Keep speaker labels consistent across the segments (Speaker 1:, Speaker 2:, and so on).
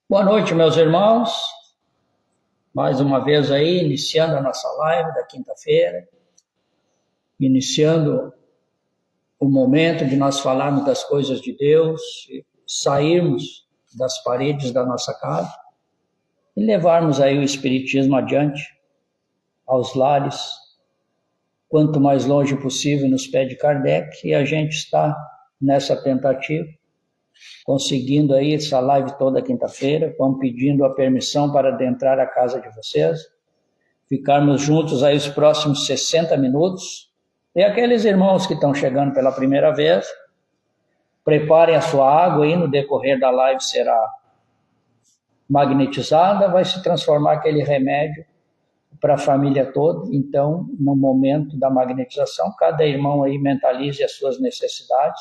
Speaker 1: Boa noite, meus irmãos. Mais uma vez aí, iniciando a nossa live da quinta-feira, iniciando o momento de nós falarmos das coisas de Deus, sairmos das paredes da nossa casa e levarmos aí o Espiritismo adiante, aos lares, quanto mais longe possível nos pede Kardec, e a gente está nessa tentativa, conseguindo aí essa live toda quinta-feira. Vamos pedindo a permissão para adentrar a casa de vocês, ficarmos juntos aí os próximos 60 minutos. E aqueles irmãos que estão chegando pela primeira vez, preparem a sua água aí, no decorrer da live será magnetizada, vai se transformar aquele remédio para a família toda. Então, no momento da magnetização, cada irmão aí mentalize as suas necessidades.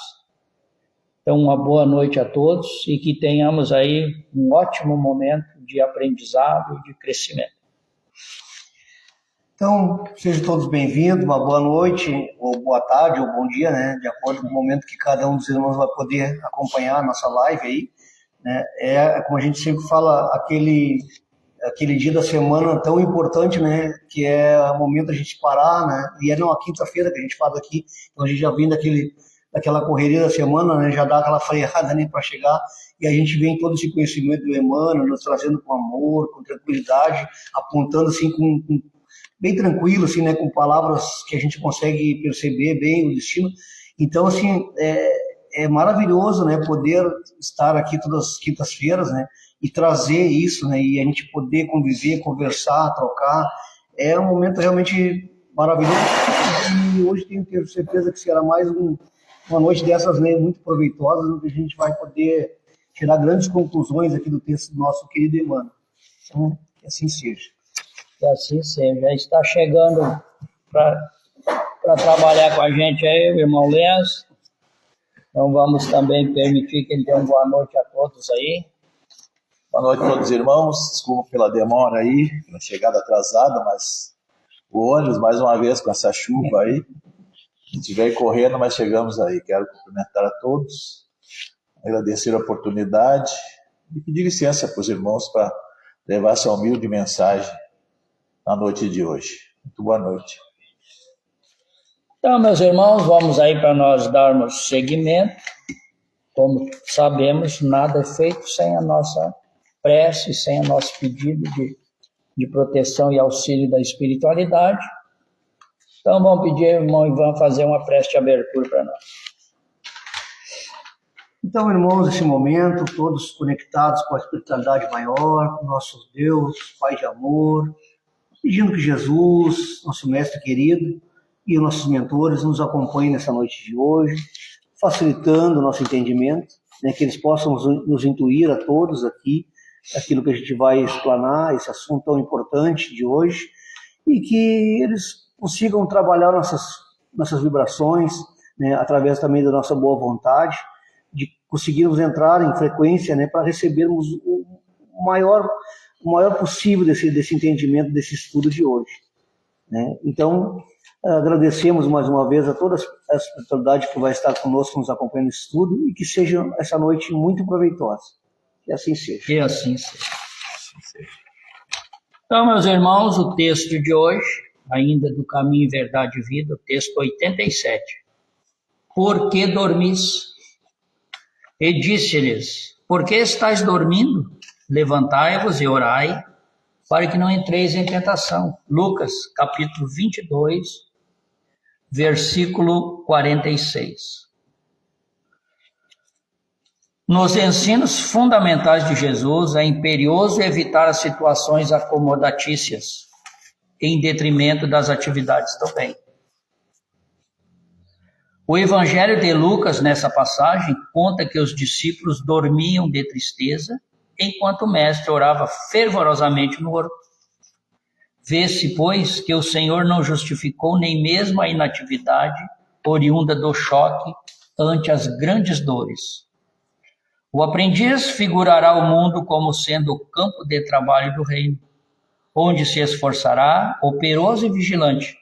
Speaker 1: Então, uma boa noite a todos e que tenhamos aí um ótimo momento de aprendizado e de crescimento.
Speaker 2: Então, sejam todos bem-vindos, uma boa noite, ou boa tarde, ou bom dia, né? De acordo com o momento que cada um dos irmãos vai poder acompanhar a nossa live aí, né? Como a gente sempre fala, aquele dia da semana tão importante, né? Que é o momento da gente parar, né? E é uma quinta-feira que a gente faz aqui, então a gente já vem daquela correria da semana, né? Já dá aquela freada, né, para chegar, e a gente vem todo esse conhecimento do Emmanuel, nos trazendo com amor, com tranquilidade, apontando assim bem tranquilo, assim, né, com palavras que a gente consegue perceber bem o destino. Então, assim, é maravilhoso, né, poder estar aqui todas as quintas-feiras, né, e trazer isso, né, e a gente poder conviver, conversar, trocar. É um momento realmente maravilhoso, e hoje tenho certeza que será mais uma noite dessas, né, muito proveitosas, onde a gente vai poder tirar grandes conclusões aqui do texto do nosso querido Emmanuel. Então, que assim seja.
Speaker 1: Que assim seja. Está chegando para trabalhar com a gente aí o irmão Lenz. Então vamos também permitir que ele dê uma boa noite a todos aí.
Speaker 3: Boa noite a todos os irmãos. Desculpa pela demora aí, pela chegada atrasada, mas o ônibus, mais uma vez, com essa chuva aí, a gente veio correndo, mas chegamos aí. Quero cumprimentar a todos, agradecer a oportunidade e pedir licença para os irmãos para levar essa humilde mensagem na noite de hoje. Muito boa noite.
Speaker 1: Então, meus irmãos, vamos aí para nós darmos seguimento. Como sabemos, nada é feito sem a nossa prece, sem o nosso pedido de proteção e auxílio da espiritualidade. Então, vamos pedir ao irmão Ivan fazer uma prece de abertura para nós.
Speaker 2: Então, irmãos, nesse momento, todos conectados com a espiritualidade maior, com nosso Deus, Pai de amor, pedindo que Jesus, nosso mestre querido, e os nossos mentores nos acompanhem nessa noite de hoje, facilitando o nosso entendimento, né, que eles possam nos intuir a todos aqui, aquilo que a gente vai explanar, esse assunto tão importante de hoje, e que eles consigam trabalhar nossas vibrações, né, através também da nossa boa vontade, de conseguirmos entrar em frequência, né, para recebermos o maior possível desse entendimento, desse estudo de hoje, né? Então, agradecemos mais uma vez a toda a espiritualidade que vai estar conosco, nos acompanhando nesse estudo, e que seja essa noite muito proveitosa. Que assim seja.
Speaker 1: Que assim seja. Então, meus irmãos, o texto de hoje, ainda do Caminho, Verdade e Vida, o texto 87. Por que dormis? E disse-lhes: por que estáis dormindo? Levantai-vos e orai, para que não entreis em tentação. Lucas, capítulo 22, versículo 46. Nos ensinos fundamentais de Jesus, é imperioso evitar as situações acomodatícias, em detrimento das atividades do bem. O Evangelho de Lucas, nessa passagem, conta que os discípulos dormiam de tristeza, enquanto o mestre orava fervorosamente no horto. Vê-se, pois, que o Senhor não justificou nem mesmo a inatividade oriunda do choque ante as grandes dores. O aprendiz figurará o mundo como sendo o campo de trabalho do reino, onde se esforçará, operoso e vigilante,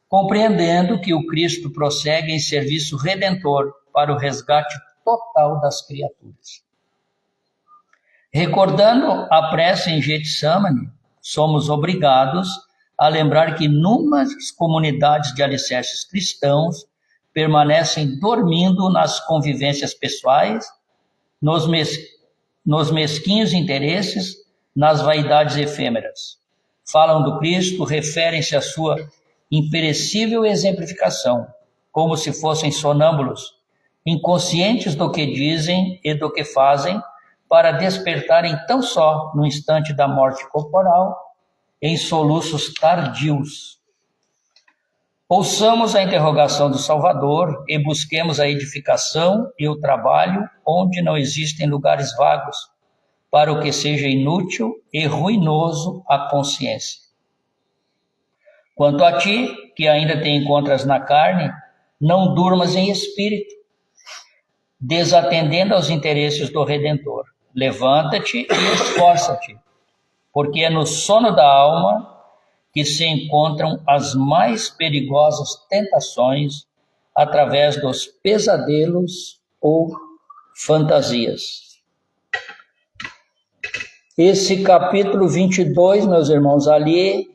Speaker 1: compreendendo que o Cristo prossegue em serviço redentor para o resgate total das criaturas. Recordando a prece em Getsemane, somos obrigados a lembrar que inúmeras comunidades de alicerces cristãos permanecem dormindo nas convivências pessoais, nos mesquinhos interesses, nas vaidades efêmeras. Falam do Cristo, referem-se à sua imperecível exemplificação, como se fossem sonâmbulos, inconscientes do que dizem e do que fazem, para despertarem tão só no instante da morte corporal, em soluços tardios. Ouçamos a interrogação do Salvador e busquemos a edificação e o trabalho onde não existem lugares vagos, para o que seja inútil e ruinoso à consciência. Quanto a ti, que ainda te encontras na carne, não durmas em espírito, desatendendo aos interesses do Redentor. Levanta-te e esforça-te, porque é no sono da alma que se encontram as mais perigosas tentações através dos pesadelos ou fantasias. Esse capítulo 22, meus irmãos, ali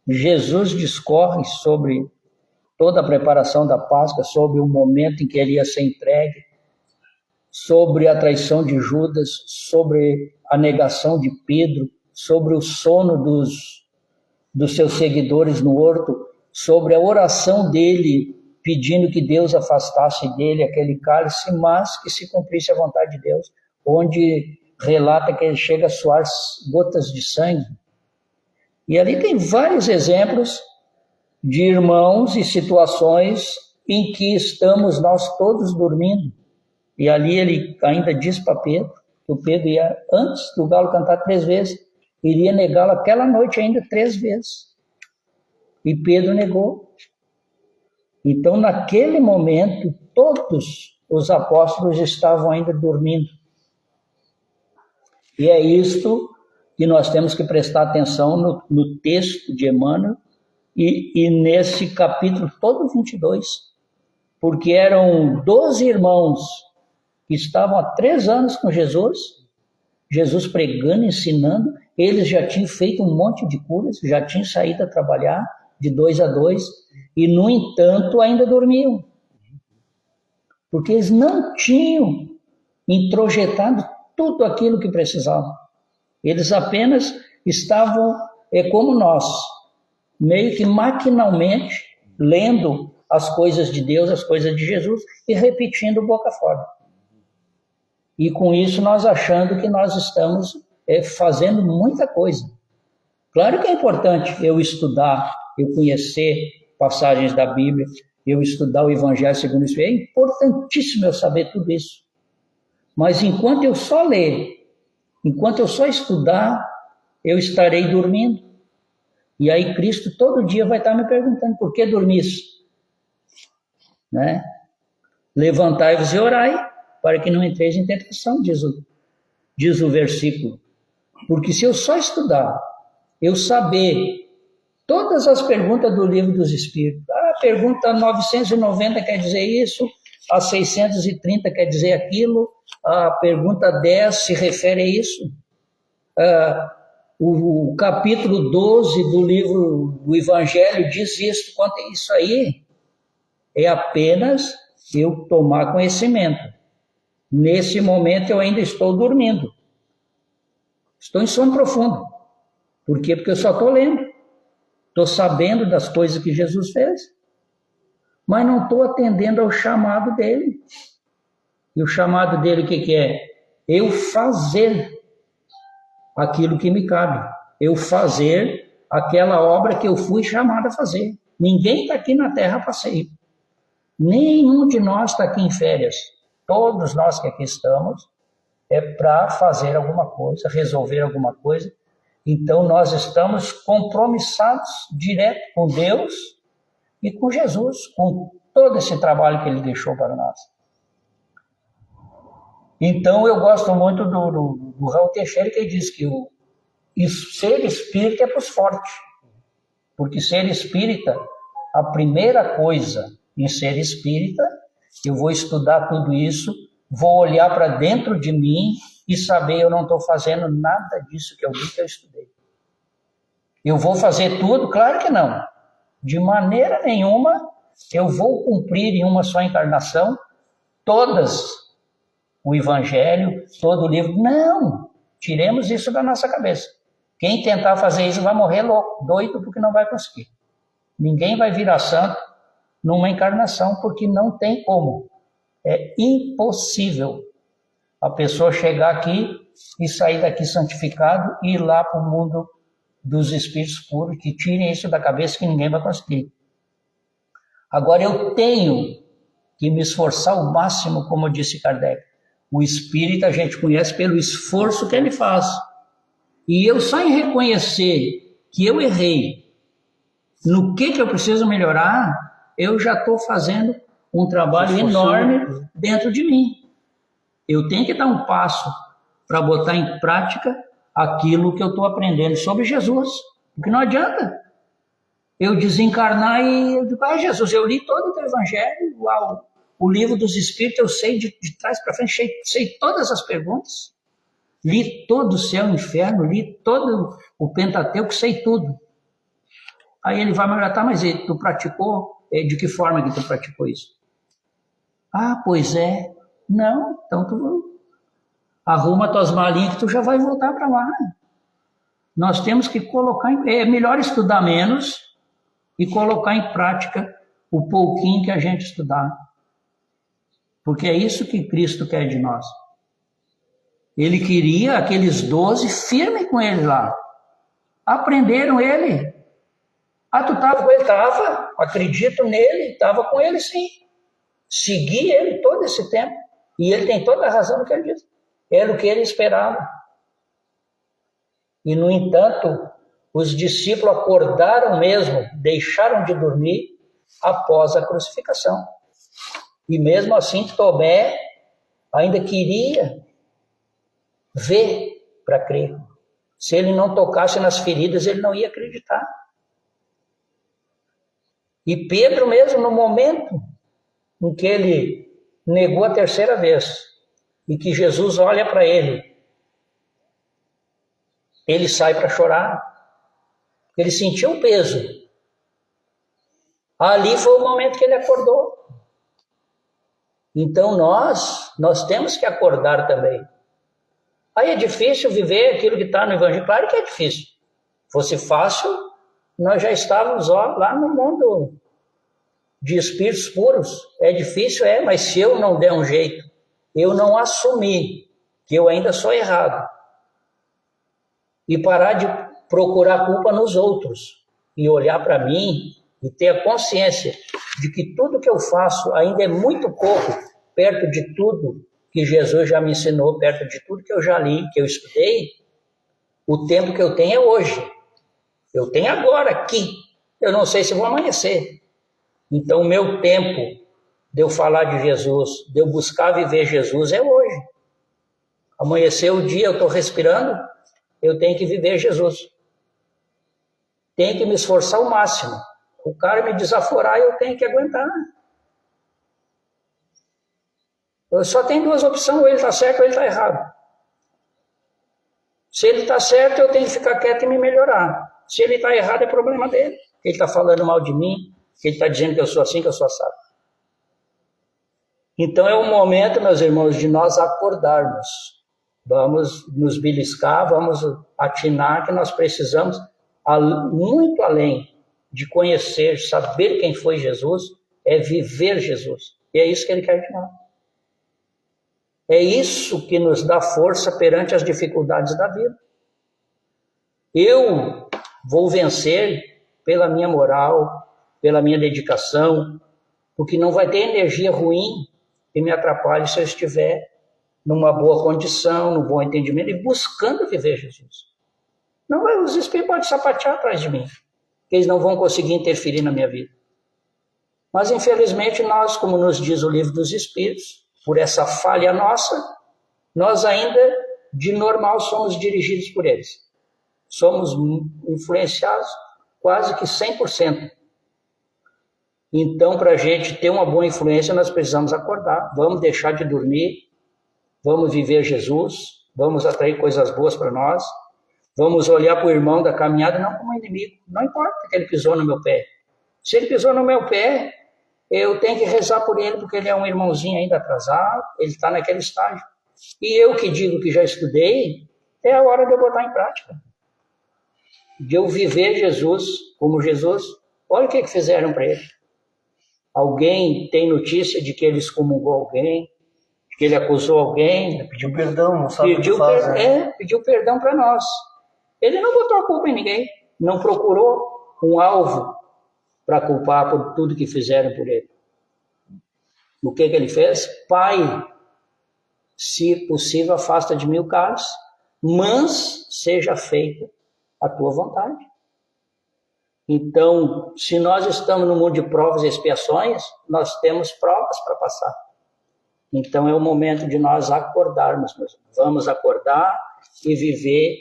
Speaker 1: Jesus discorre sobre toda a preparação da Páscoa, sobre o momento em que ele ia ser entregue, sobre a traição de Judas, sobre a negação de Pedro, sobre o sono dos seus seguidores no horto, sobre a oração dele, pedindo que Deus afastasse dele aquele cálice, mas que se cumprisse a vontade de Deus, onde relata que ele chega a suar gotas de sangue. E ali tem vários exemplos de irmãos e situações em que estamos nós todos dormindo. E ali ele ainda diz para Pedro, que o Pedro ia, antes do galo cantar 3 vezes, iria negá-lo aquela noite ainda 3 vezes. E Pedro negou. Então, naquele momento, todos os apóstolos estavam ainda dormindo. E é isto que nós temos que prestar atenção no texto de Emmanuel e nesse capítulo todo 22, porque eram 12 irmãos que estavam há 3 anos com Jesus, Jesus pregando, ensinando, eles já tinham feito um monte de curas, já tinham saído a trabalhar de 2 a 2, e no entanto ainda dormiam, porque eles não tinham introjetado tudo aquilo que precisavam. Eles apenas estavam, como nós, meio que maquinalmente lendo as coisas de Deus, as coisas de Jesus e repetindo boca fora. E com isso nós achando que nós estamos fazendo muita coisa. Claro que é importante eu estudar, eu conhecer passagens da Bíblia, eu estudar o Evangelho segundo o Espírito. É importantíssimo eu saber tudo isso. Mas enquanto eu só ler, enquanto eu só estudar, eu estarei dormindo. E aí Cristo todo dia vai estar me perguntando, por que dormiste? Né? Levantai-vos e orai, para que não entreis em tentação, diz o versículo. Porque se eu só estudar, eu saber todas as perguntas do Livro dos Espíritos, a pergunta 990 quer dizer isso, a 630 quer dizer aquilo, a pergunta 10 se refere a isso, o capítulo 12 do livro do Evangelho diz isso, quanto a isso aí, é apenas eu tomar conhecimento. Nesse momento eu ainda estou dormindo, estou em sono profundo. Por quê? Porque eu só estou lendo, estou sabendo das coisas que Jesus fez, mas não estou atendendo ao chamado dele. E o chamado dele o que é? Eu fazer aquilo que me cabe, eu fazer aquela obra que eu fui chamado a fazer. Ninguém está aqui na terra a passeio, nenhum de nós está aqui em férias, todos nós que aqui estamos é para fazer alguma coisa, resolver alguma coisa. Então nós estamos compromissados direto com Deus e com Jesus, com todo esse trabalho que ele deixou para nós. Então eu gosto muito do Raul Teixeira, que diz que o ser espírita é para os fortes, porque ser espírita, a primeira coisa em ser espírita, eu vou estudar tudo isso vou olhar para dentro de mim e saber eu não estou fazendo nada disso que eu li, que eu estudei. Eu vou fazer tudo? Claro que não. De maneira nenhuma eu vou cumprir em uma só encarnação todas o Evangelho, todo o livro. Não! Tiremos isso da nossa cabeça. Quem tentar fazer isso vai morrer louco, doido, porque não vai conseguir. Ninguém vai virar santo numa encarnação, porque não tem como. É impossível a pessoa chegar aqui e sair daqui santificado e ir lá para o mundo dos espíritos puros, que tirem isso da cabeça que ninguém vai conseguir. Agora eu tenho que me esforçar ao máximo, como disse Kardec. O espírito a gente conhece pelo esforço que ele faz. E eu só em reconhecer que eu errei, no que eu preciso melhorar, eu já estou fazendo um trabalho enorme dentro de mim. Eu tenho que dar um passo para botar em prática aquilo que eu estou aprendendo sobre Jesus. Porque não adianta eu desencarnar e eu digo, Jesus, eu li todo o teu evangelho, o livro dos Espíritos, eu sei de trás para frente, sei todas as perguntas, li todo o céu e o inferno, li todo o Pentateuco, sei tudo. Aí ele vai me olhar, tá, mas tu praticou? De que forma que tu praticou isso? Ah, pois é. Não, então tu arruma tuas malinhas que tu já vai voltar para lá. Nós temos que colocar, é melhor estudar menos e colocar em prática o pouquinho que a gente estudar. Porque é isso que Cristo quer de nós. Ele queria aqueles 12 firme com ele lá. Aprenderam ele. Ah, tu estava com ele? Estava. Acredito nele. Estava com ele, sim. Segui ele todo esse tempo. E ele tem toda a razão no que ele diz. Era o que ele esperava. E, no entanto, os discípulos acordaram mesmo, deixaram de dormir após a crucificação. E mesmo assim, Tomé ainda queria ver para crer. Se ele não tocasse nas feridas, ele não ia acreditar. E Pedro mesmo, no momento em que ele negou a terceira vez, e que Jesus olha para ele, ele sai para chorar. Ele sentiu o peso. Ali foi o momento que ele acordou. Então nós temos que acordar também. Aí é difícil viver aquilo que está no Evangelho. Claro que é difícil. Se fosse fácil, nós já estávamos lá no mundo de espíritos puros. É difícil, mas se eu não der um jeito, eu não assumir que eu ainda sou errado e parar de procurar culpa nos outros e olhar para mim e ter a consciência de que tudo que eu faço ainda é muito pouco perto de tudo que Jesus já me ensinou, perto de tudo que eu já li, que eu estudei. O tempo que eu tenho é hoje. Eu tenho agora, aqui. Eu não sei se vou amanhecer. Então, o meu tempo de eu falar de Jesus, de eu buscar viver Jesus, é hoje. Amanhecer o dia, eu estou respirando, eu tenho que viver Jesus. Tenho que me esforçar ao máximo. O cara me desaforar, eu tenho que aguentar. Eu só tenho duas opções, ou ele está certo ou ele está errado. Se ele está certo, eu tenho que ficar quieto e me melhorar. Se ele está errado, é problema dele. Ele está falando mal de mim, ele está dizendo que eu sou assim, que eu sou assado. Então é o momento, meus irmãos, de nós acordarmos. Vamos nos beliscar, vamos atinar que nós precisamos, muito além de conhecer, saber quem foi Jesus, é viver Jesus. E é isso que ele quer de nós. É isso que nos dá força perante as dificuldades da vida. Eu vou vencer pela minha moral, pela minha dedicação, porque não vai ter energia ruim que me atrapalhe se eu estiver numa boa condição, num bom entendimento e buscando viver Jesus. Não, os espíritos podem sapatear atrás de mim, que eles não vão conseguir interferir na minha vida. Mas, infelizmente, nós, como nos diz o Livro dos Espíritos, por essa falha nossa, nós ainda, de normal, somos dirigidos por eles. Somos influenciados quase que 100%. Então, para a gente ter uma boa influência, nós precisamos acordar. Vamos deixar de dormir, vamos viver Jesus, vamos atrair coisas boas para nós, vamos olhar para o irmão da caminhada não como inimigo, não importa que ele pisou no meu pé. Se ele pisou no meu pé, eu tenho que rezar por ele, porque ele é um irmãozinho ainda atrasado, ele está naquele estágio. E eu que digo que já estudei, é a hora de eu botar em prática. De eu viver Jesus como Jesus. Olha o que fizeram para ele. Alguém tem notícia de que ele excomungou alguém, de que ele acusou alguém.
Speaker 2: Pediu perdão, não sabe o que faz, né?
Speaker 1: Pediu perdão para nós. Ele não botou a culpa em ninguém, não procurou um alvo para culpar por tudo que fizeram por ele. O que ele fez? Pai, se possível, afasta de mim o cálice, mas seja feita a tua vontade. Então, se nós estamos no mundo de provas e expiações, nós temos provas para passar. Então, é o momento de nós acordarmos. Vamos acordar e viver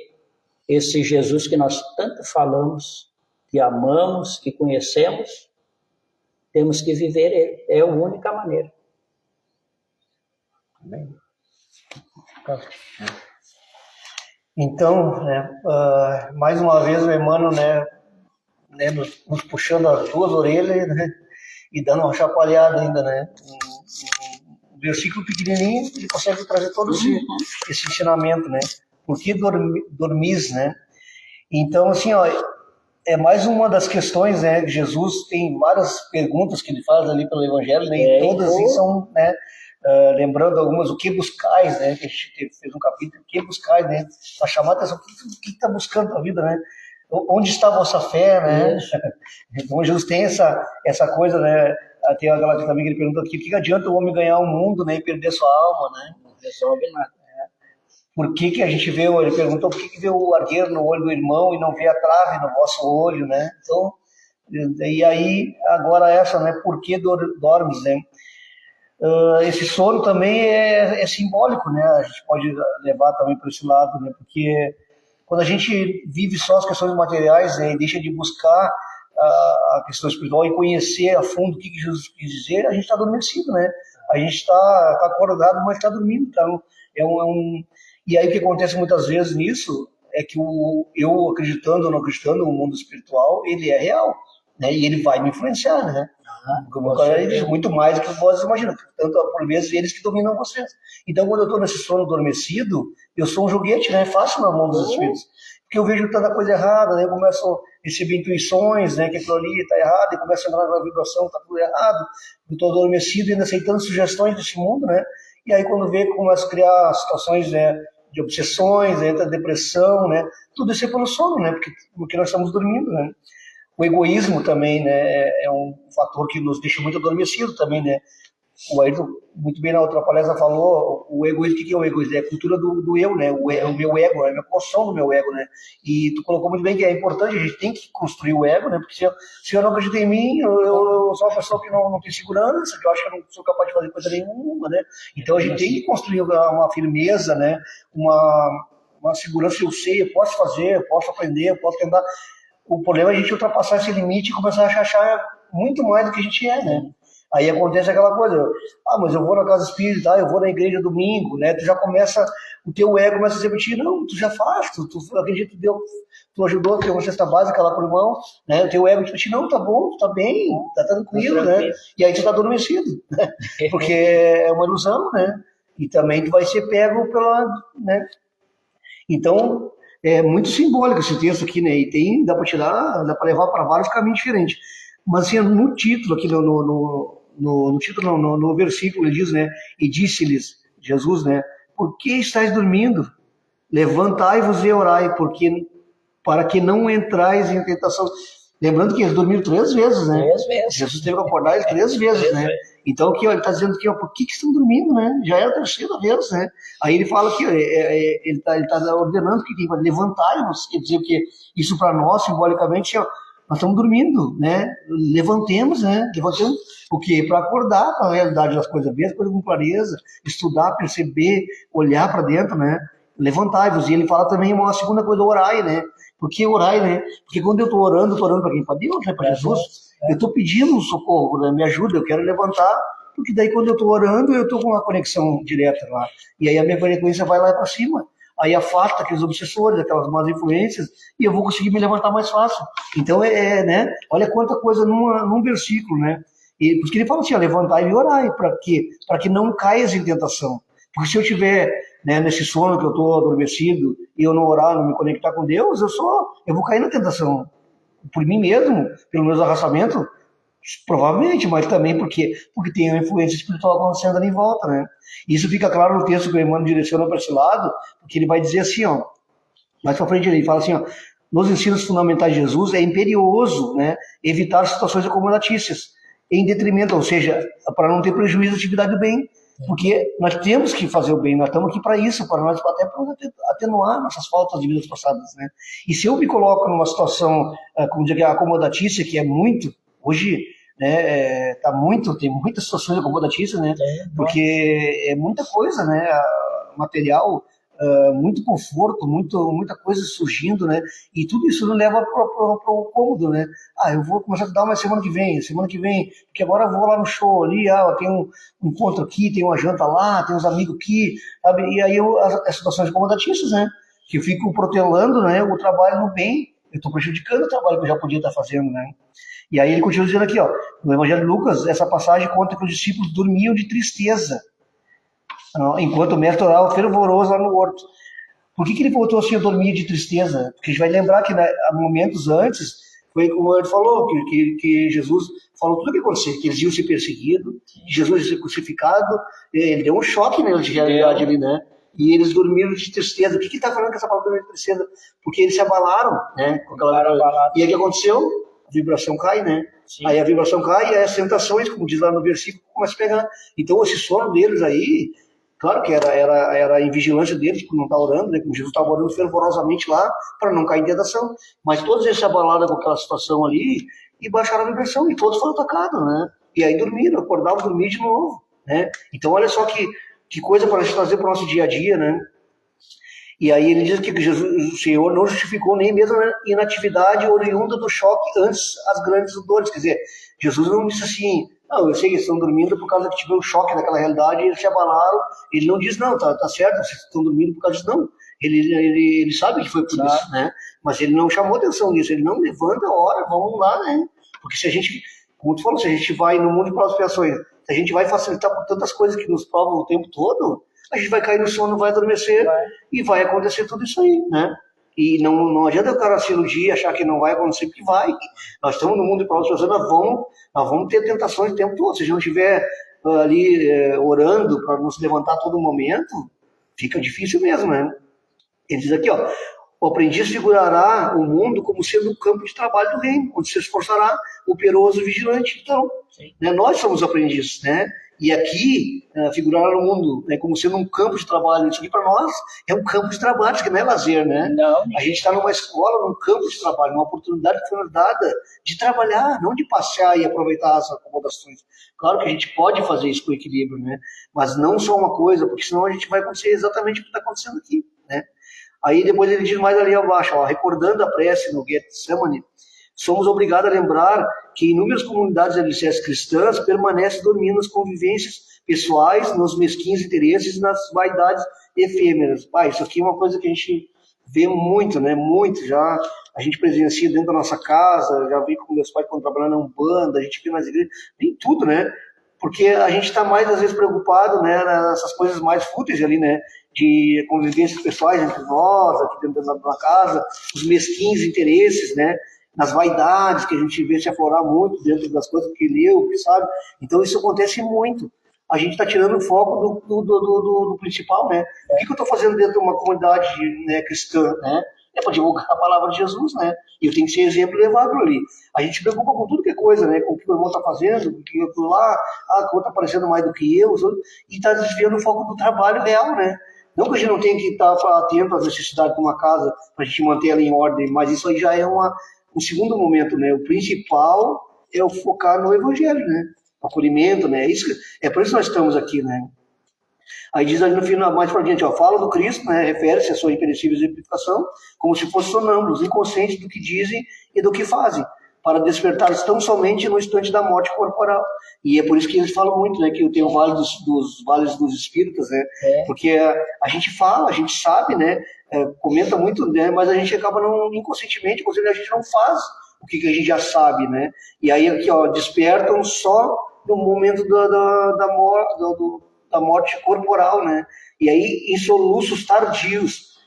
Speaker 1: esse Jesus que nós tanto falamos, que amamos, que conhecemos. Temos que viver ele. É a única maneira.
Speaker 2: Amém. Então, mais uma vez o Emmanuel, nos puxando as duas orelhas, né, e dando uma chacoalhada ainda, né? Um versículo pequenininho, ele consegue trazer todo esse ensinamento, né? Por que dormis, né? Então, assim, ó, é mais uma das questões, né? De Jesus tem várias perguntas que ele faz ali pelo Evangelho, né? E todas assim são, né? Lembrando algumas, o que buscais, né? Que a gente fez um capítulo, o que buscais, né? Para chamar a atenção, o que está buscando na vida, né? Onde está a vossa fé, né? Então Jesus tem essa coisa, né? Tem aquela também que ele pergunta aqui, o que adianta o homem ganhar o mundo, né? E perder sua alma, né?
Speaker 1: Não resolve nada.
Speaker 2: Por que a gente vê, ele perguntou, por que vê o argueiro no olho do irmão e não vê a trave no vosso olho, né? Então, e aí, agora essa, né? Por que dormes, né? Esse sono também é simbólico, né? A gente pode levar também para esse lado, né? Porque quando a gente vive só as questões materiais, né, e deixa de buscar a questão espiritual e conhecer a fundo o que Jesus quis dizer, a gente está adormecido, né? A gente está acordado, mas está dormindo. Então, E aí o que acontece muitas vezes nisso é que eu acreditando ou não acreditando, o mundo espiritual, ele é real, né? E ele vai me influenciar, né? Muito mais do que vocês imaginam. Tanto, por vezes, eles que dominam vocês. Então, quando eu estou nesse sono adormecido, eu sou um joguete, né? Fácil na mão dos espíritos. Porque eu vejo tanta coisa errada, né? Eu começo a receber intuições, né? Que aquilo ali está errado, e começo a entrar na vibração, está tudo errado. Eu estou adormecido e ainda aceitando sugestões desse mundo, né? E aí, quando vê, começa a criar situações, né? De obsessões, entra depressão, né? Tudo isso é pelo sono, né? Porque nós estamos dormindo, né? O egoísmo também, né? É um fator que nos deixa muito adormecido também, né? O Ayrton, muito bem na outra palestra, falou o egoísmo. O que é o egoísmo? É a cultura do eu, né? O meu ego, a minha construção do meu ego, né? E tu colocou muito bem que é importante, a gente tem que construir o ego, né? Porque se eu não acredito em mim, eu sou uma pessoa que não tem segurança, que eu acho que eu não sou capaz de fazer coisa nenhuma, né? Então a gente tem que construir uma firmeza, né? Uma segurança, eu sei, eu posso fazer, eu posso aprender, eu posso tentar. O problema é a gente ultrapassar esse limite e começar a achar muito mais do que a gente é, né? Aí acontece aquela coisa, mas eu vou na casa espírita, eu vou na igreja domingo, né? Tu já começa, o teu ego começa a dizer pra ti, não, tu já faz, tu acredita, tu ajudou a ter uma cesta básica lá pro irmão, né? O teu ego diz pra ti, não, tá bom, tu tá bem, tá tranquilo, né? E aí tu tá adormecido, né? Porque é uma ilusão, né? E também tu vai ser pego pela, né? Então, é muito simbólico esse texto aqui, né? E dá pra levar para vários caminhos diferentes. Mas assim, no título aqui, no versículo, ele diz, né? E disse-lhes, Jesus, né? Por que estáis dormindo? Levantai-vos e orai, para que não entrais em tentação. Lembrando que eles dormiram 3 vezes, né?
Speaker 1: 3 vezes.
Speaker 2: Jesus teve que acordar eles 3 vezes, né? Então, aqui, ó, ele está dizendo que, ó, por que estão dormindo, né? Já é a 3ª vez, né? Aí ele fala que ele tá ordenando que tem que levantar-vos, quer dizer que isso para nós, simbolicamente, ó, nós estamos dormindo, né? Levantemos, né? Levantemos, porque para acordar para a realidade das coisas, ver as coisas com clareza, estudar, perceber, olhar para dentro, né? Levantai-vos. E ele fala também uma segunda coisa, orai, né? Por que orai, né? Porque quando eu estou orando para quem? Para Deus, né? Para Jesus. Eu estou pedindo socorro, né? Me ajuda, eu quero levantar porque daí quando eu estou orando, eu estou com uma conexão direta lá. E aí a minha frequência vai lá para cima. Aí afasta aqueles obsessores, aquelas más influências, e eu vou conseguir me levantar mais fácil. Então, né? Olha quanta coisa num versículo, né? E por isso que ele fala assim, levantar e orar. Para quê? Para que não caias em tentação. Porque se eu tiver, né, nesse sono que eu estou adormecido, e eu não orar, não me conectar com Deus, eu vou cair na tentação. Por mim mesmo, pelo meus arrastamentos, provavelmente, mas também porque tem uma influência espiritual acontecendo ali em volta, né? Isso fica claro no texto que o Emmanuel direciona para esse lado, porque ele vai dizer assim, ó, mais para frente ele fala assim, ó, nos ensinos fundamentais de Jesus é imperioso, né, evitar situações acomodatícias, em detrimento, ou seja, para não ter prejuízo da atividade do bem, porque nós temos que fazer o bem, nós estamos aqui para isso, para nós até para atenuar nossas faltas de vidas passadas, né? E se eu me coloco numa situação, como dizer, acomodatícia, que é muito, hoje, né, tem muitas situações acomodatícias, né? Porque é muita coisa, né? Material, muito conforto, muita coisa surgindo, né? E tudo isso nos leva para o cômodo, né? Eu vou começar a estudar mais semana que vem, porque agora eu vou lá no show ali, tem um encontro aqui, tem uma janta lá, tem uns amigos aqui, sabe? E aí as situações acomodatícias, né? Que eu fico protelando, né, o trabalho no bem, eu estou prejudicando o trabalho que eu já podia estar fazendo, né? E aí ele continua dizendo aqui, ó, no Evangelho de Lucas, essa passagem conta que os discípulos dormiam de tristeza, enquanto o mestre orava fervoroso lá no horto. Por que ele voltou assim a dormir de tristeza? Porque a gente vai lembrar que, né, há momentos antes, foi como ele falou, que Jesus falou tudo o que aconteceu, que eles iam ser perseguidos, que Jesus ia ser crucificado, ele deu um choque neles de realidade ali, né? E eles dormiram de tristeza. O que está falando com essa palavra de tristeza? Porque eles se abalaram, né? E aí o que aconteceu? A vibração cai, né? Sim. Aí a vibração cai e as tentações, como diz lá no versículo, começam a pegar. Então esse sono deles aí, claro que era em vigilância deles, por não estar orando, né? Como Jesus estava orando fervorosamente lá, para não cair em tentação. Mas todos eles se abalaram com aquela situação ali e baixaram a vibração, e todos foram atacados, né? E aí dormiram, acordavam, dormiam de novo, né? Então olha só que coisa para a gente trazer para o nosso dia a dia, né? E aí ele diz que Jesus, o Senhor não justificou nem mesmo a inatividade oriunda do choque antes as grandes dores. Quer dizer, Jesus não disse assim, não, eu sei que eles estão dormindo por causa que tiveram um choque naquela realidade e eles se abalaram. Ele não diz, não, tá certo, vocês estão dormindo por causa disso, não. Ele sabe que foi por isso, né? Mas ele não chamou atenção nisso, ele não levanta, ora, vamos lá, né? Porque se a gente, como tu falou, se a gente vai no mundo de provas e expiações, se a gente vai facilitar por tantas coisas que nos provam o tempo todo, a gente vai cair no sono, vai adormecer e vai acontecer tudo isso aí, né? E não adianta o cara se iludir, achar que não vai acontecer, porque vai. Nós estamos no mundo de provas e expiações, nós vamos ter tentações o tempo todo. Se a gente não estiver ali orando para nos levantar a todo momento, fica difícil mesmo, né? Ele diz aqui, ó, o aprendiz figurará o mundo como sendo um campo de trabalho do reino, onde se esforçará operoso e vigilante. Então, né, nós somos aprendizes, né? E aqui figurará o mundo, né, como sendo um campo de trabalho. Isso aqui para nós é um campo de trabalho, isso que não é lazer, né? Não. A gente está numa escola, num campo de trabalho, uma oportunidade que foi nos dada de trabalhar, não de passear e aproveitar as acomodações. Claro que a gente pode fazer isso com equilíbrio, né? Mas não só uma coisa, porque senão a gente vai acontecer exatamente o que está acontecendo aqui, né? Aí depois ele diz mais ali abaixo, ó, recordando a prece no Getsemane, somos obrigados a lembrar que inúmeras comunidades alicerces cristãs permanecem dormindo nas convivências pessoais, nos mesquinhos interesses e nas vaidades efêmeras. Isso aqui é uma coisa que a gente vê muito, né? Muito já. A gente presencia dentro da nossa casa, já vi com meus pais quando trabalhando na Umbanda, a gente vê nas igrejas, tem tudo, né? Porque a gente está mais, às vezes, preocupado, né, nessas coisas mais fúteis ali, né? De convivências pessoais entre nós, aqui dentro da casa, os mesquinhos interesses, né? Nas vaidades que a gente vê se aflorar muito dentro das coisas que leu, que sabe. Então isso acontece muito. A gente está tirando o foco do principal, né? O que eu estou fazendo dentro de uma comunidade, né, cristã, né? É para divulgar a palavra de Jesus, né? E eu tenho que ser exemplo e levar aquilo ali. A gente se preocupa com tudo que é coisa, né? Com o que o irmão está fazendo, com o que eu estou lá, que o outro está aparecendo mais do que eu, e está desviando o foco do trabalho real, né? Não que a gente não tenha que estar atento às necessidades de uma casa para a gente manter ela em ordem, mas isso aí já é um segundo momento, né? O principal é o focar no evangelho, né? O acolhimento, né? É por isso que nós estamos aqui, né? Aí diz ali no final, mais pra diante, ó, fala do Cristo, né? Refere-se à sua imperecível exemplificação, como se fossem sonâmbulos, inconscientes do que dizem e do que fazem. para despertar tão somente no instante da morte corporal. E é por isso que eles falam muito, né, que tem o Vale dos Vales dos Espíritos, né, porque a gente fala, a gente sabe, né, comenta muito, né, mas a gente acaba não, inconscientemente, inclusive a gente não faz o que a gente já sabe, né, e aí aqui, ó, despertam só no momento da morte corporal, né, e aí em soluços tardios.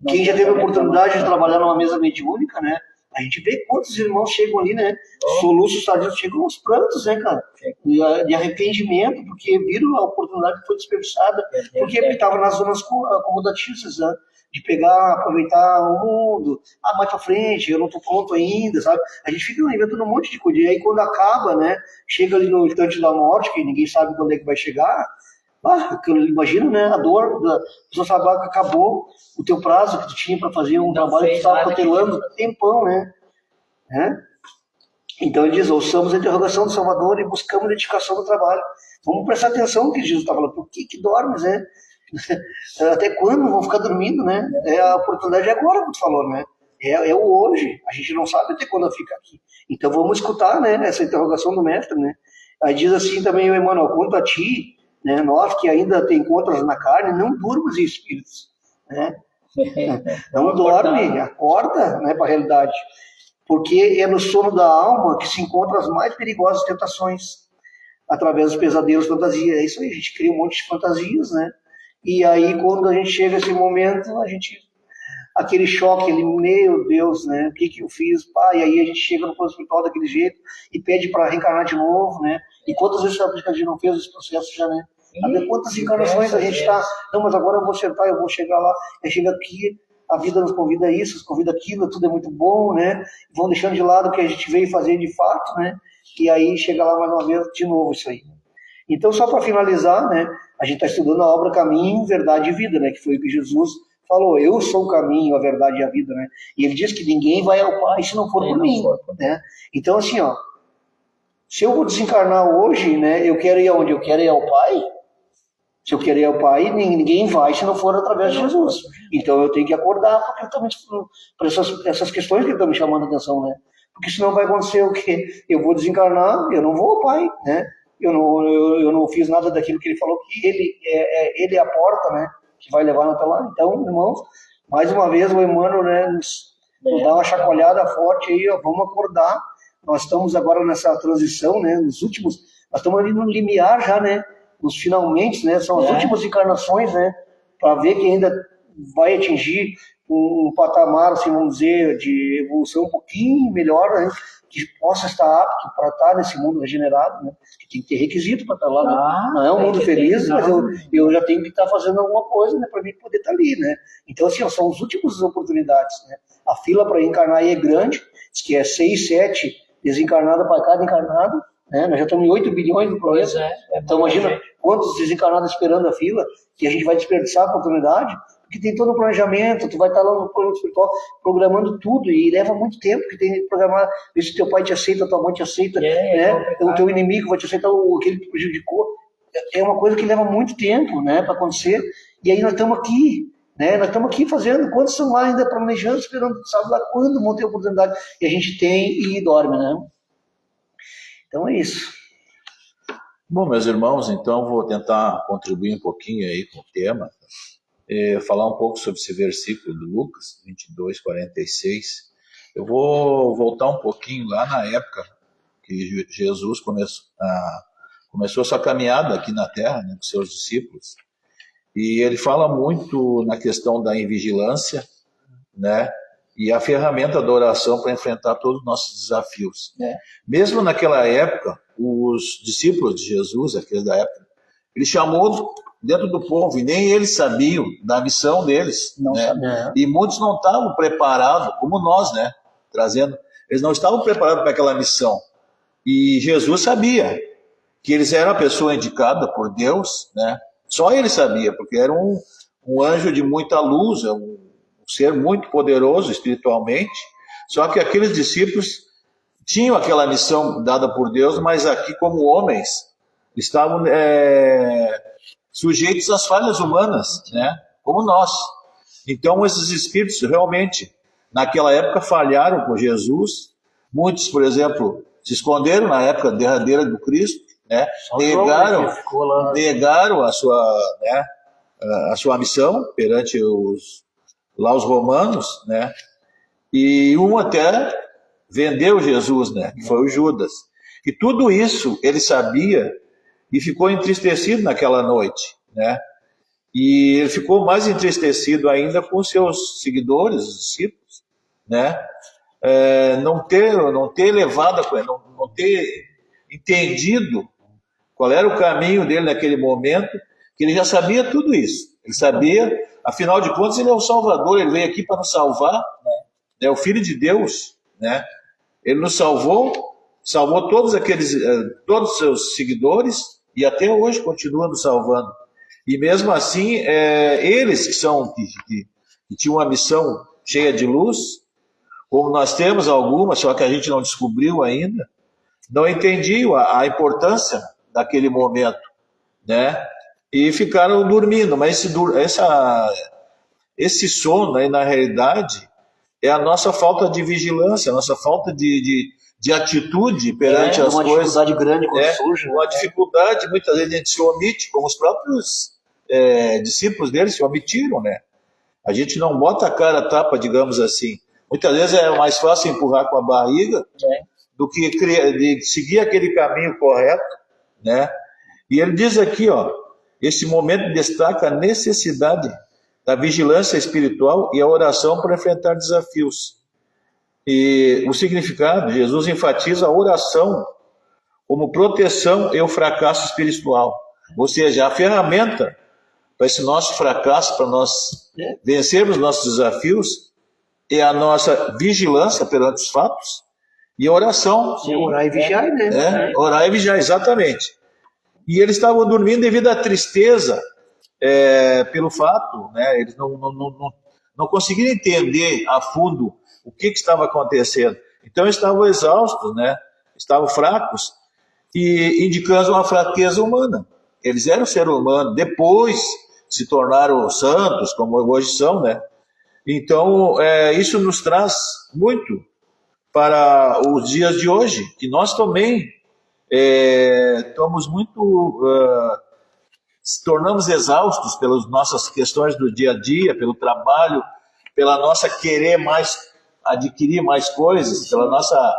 Speaker 2: Quem já teve a oportunidade de trabalhar numa mesa mediúnica, né, a gente vê quantos irmãos chegam ali, né? Soluços tardios, chegam aos prantos, né, cara? De arrependimento, porque viram a oportunidade que foi desperdiçada. Porque estava nas zonas acomodatícias, né? De pegar, aproveitar o mundo. Mais pra frente, eu não tô pronto ainda, sabe? A gente fica inventando um monte de coisa. E aí, quando acaba, né? Chega ali no instante da morte, que ninguém sabe quando é que vai chegar. Imagina, né, a dor da pessoa saber que acabou o teu prazo que tu tinha para fazer um trabalho que tu estava protelando tempão, né? Então ele diz, ouçamos a interrogação do Salvador e buscamos a dedicação do trabalho. Vamos prestar atenção no que Jesus está falando. Por que dormes, né? Até quando vão ficar dormindo, né? A oportunidade é agora que tu falou, né? É o hoje. A gente não sabe até quando fica aqui. Então vamos escutar, né, essa interrogação do mestre, né? Aí diz assim também o Emmanuel, quanto a ti, né, nós que ainda tem encontros na carne, não durmos em espíritos, né? Não dorme, acorda, né, para a realidade, porque é no sono da alma que se encontram as mais perigosas tentações, através dos pesadelos, fantasias. É isso aí, a gente cria um monte de fantasias, né? E aí quando a gente chega a esse momento, a gente, aquele choque, meu Deus, né? O que eu fiz? E aí a gente chega no plano espiritual daquele jeito e pede para reencarnar de novo, né? E quantas vezes a gente não fez esse processo já, né? Até quantas encarnações a gente está, não, mas agora eu vou sentar, eu vou chegar lá, aí chega aqui, a vida nos convida a isso, nos convida aquilo, tudo é muito bom, né? Vão deixando de lado o que a gente veio fazer de fato, né? E aí chega lá mais uma vez de novo isso aí. Então, só para finalizar, né? A gente está estudando a obra Caminho, Verdade e Vida, né? Que foi o que Jesus falou, eu sou o caminho, a verdade e a vida, né? E ele diz que ninguém vai ao Pai se não for por mim, né? Então, assim, ó, se eu vou desencarnar hoje, né? Eu quero ir aonde? Eu quero ir ao Pai. Se eu quero ir ao Pai, ninguém vai se não for através de Jesus. Então eu tenho que acordar para essas questões que ele está me chamando a atenção, né? Porque senão vai acontecer o quê? Eu vou desencarnar, eu não vou ao Pai, né? Eu não fiz nada daquilo que ele falou, que ele é a porta, né? Que vai levar até lá. Então, irmãos, mais uma vez o Emmanuel, né, nos dá uma chacoalhada forte aí, ó, vamos acordar. Nós estamos agora nessa transição, né? Nós estamos ali no limiar já, né? Nos finalmente, né? São as últimas encarnações, né? Para ver que ainda vai atingir um patamar, assim, vamos dizer, de evolução um pouquinho melhor, né? Que possa estar apto para estar nesse mundo regenerado, né? Que tem que ter requisito para estar lá, né? Não é um mundo feliz, mas eu já tenho que estar fazendo alguma coisa, né? Para mim poder estar ali, né? Então, assim, ó, são as últimas oportunidades, né? A fila para encarnar aí é grande, diz que é 6, 7 desencarnados para cada encarnado, né? Nós já estamos em 8 bilhões no planeta. Então, imagina quantos desencarnados esperando a fila, que a gente vai desperdiçar a oportunidade, porque tem todo o planejamento, tu vai estar lá no plano espiritual programando tudo, e leva muito tempo, que tem que programar, ver se teu pai te aceita, tua mãe te aceita, né? O teu inimigo vai te aceitar, aquele que te prejudicou. É uma coisa que leva muito tempo, né, para acontecer, e aí nós estamos aqui, né? Nós estamos aqui fazendo, quantos estão lá ainda planejando, esperando, sabe lá quando vão ter a oportunidade, e a gente tem e dorme, né? Então é isso.
Speaker 3: Bom, meus irmãos, então vou tentar contribuir um pouquinho aí com o tema, falar um pouco sobre esse versículo do Lucas 22:46. Eu vou voltar um pouquinho lá na época que Jesus começou sua caminhada aqui na Terra, né, com seus discípulos, e ele fala muito na questão da invigilância, né, e a ferramenta da oração para enfrentar todos os nossos desafios. Mesmo naquela época, os discípulos de Jesus, aqueles da época, ele chamou dentro do povo, e nem eles sabiam da missão deles. Né? E muitos não estavam preparados, como nós, né? Eles não estavam preparados para aquela missão. E Jesus sabia que eles eram a pessoa indicada por Deus, né? Só ele sabia, porque era um anjo de muita luz, um ser muito poderoso espiritualmente. Só que aqueles discípulos tinham aquela missão dada por Deus, mas aqui, como homens, estavam sujeitos às falhas humanas, né? Como nós. Então, esses espíritos realmente, naquela época, falharam com Jesus, Muitos, por exemplo, se esconderam na época derradeira do Cristo, né?
Speaker 2: Só João,
Speaker 3: Negaram,
Speaker 2: que ficou lá.
Speaker 3: negaram né, a sua missão perante os romanos, né? E um até vendeu Jesus, né? Que foi o Judas. E tudo isso ele sabia e ficou entristecido naquela noite, né? E ele ficou mais entristecido ainda com seus seguidores, os discípulos, né? Não ter levado, não ter entendido qual era o caminho dele naquele momento, que ele já sabia tudo isso. Ele sabia, afinal de contas, ele é o Salvador, ele veio aqui para nos salvar, é o Filho de Deus, né? Ele nos salvou todos os seus seguidores e até hoje continua nos salvando. E mesmo assim, eles que tinham uma missão cheia de luz, como nós temos algumas, só que a gente não descobriu ainda, não entendiam a importância daquele momento, né? E ficaram dormindo. Mas esse sono aí, na realidade, é a nossa falta de vigilância, a nossa falta de atitude perante as
Speaker 2: uma
Speaker 3: coisas.
Speaker 2: Dificuldade grande quando surge.
Speaker 3: Uma dificuldade, muitas vezes a gente se omite, como os próprios discípulos deles se omitiram, né? A gente não bota a cara a tapa, digamos assim. Muitas vezes é mais fácil empurrar com a barriga do que de seguir aquele caminho correto, né? E ele diz aqui, esse momento destaca a necessidade da vigilância espiritual e a oração para enfrentar desafios. E o significado, Jesus enfatiza a oração como proteção e o fracasso espiritual. Ou seja, a ferramenta para esse nosso fracasso, para nós vencermos nossos desafios, é a nossa vigilância perante os fatos e a oração.
Speaker 2: Sim, orar e vigiar, né?
Speaker 3: Orar e vigiar, exatamente. E eles estavam dormindo devido à tristeza, pelo fato, né? Eles não conseguiram entender a fundo o que estava acontecendo. Então eles estavam exaustos, né? Estavam fracos, e indicando uma fraqueza humana. Eles eram ser humano, depois se tornaram santos, como hoje são, né? Então, isso nos traz muito para os dias de hoje, que nós também estamos muito, se tornamos exaustos pelas nossas questões do dia a dia, pelo trabalho, pela nossa querer adquirir mais coisas, pela nossa,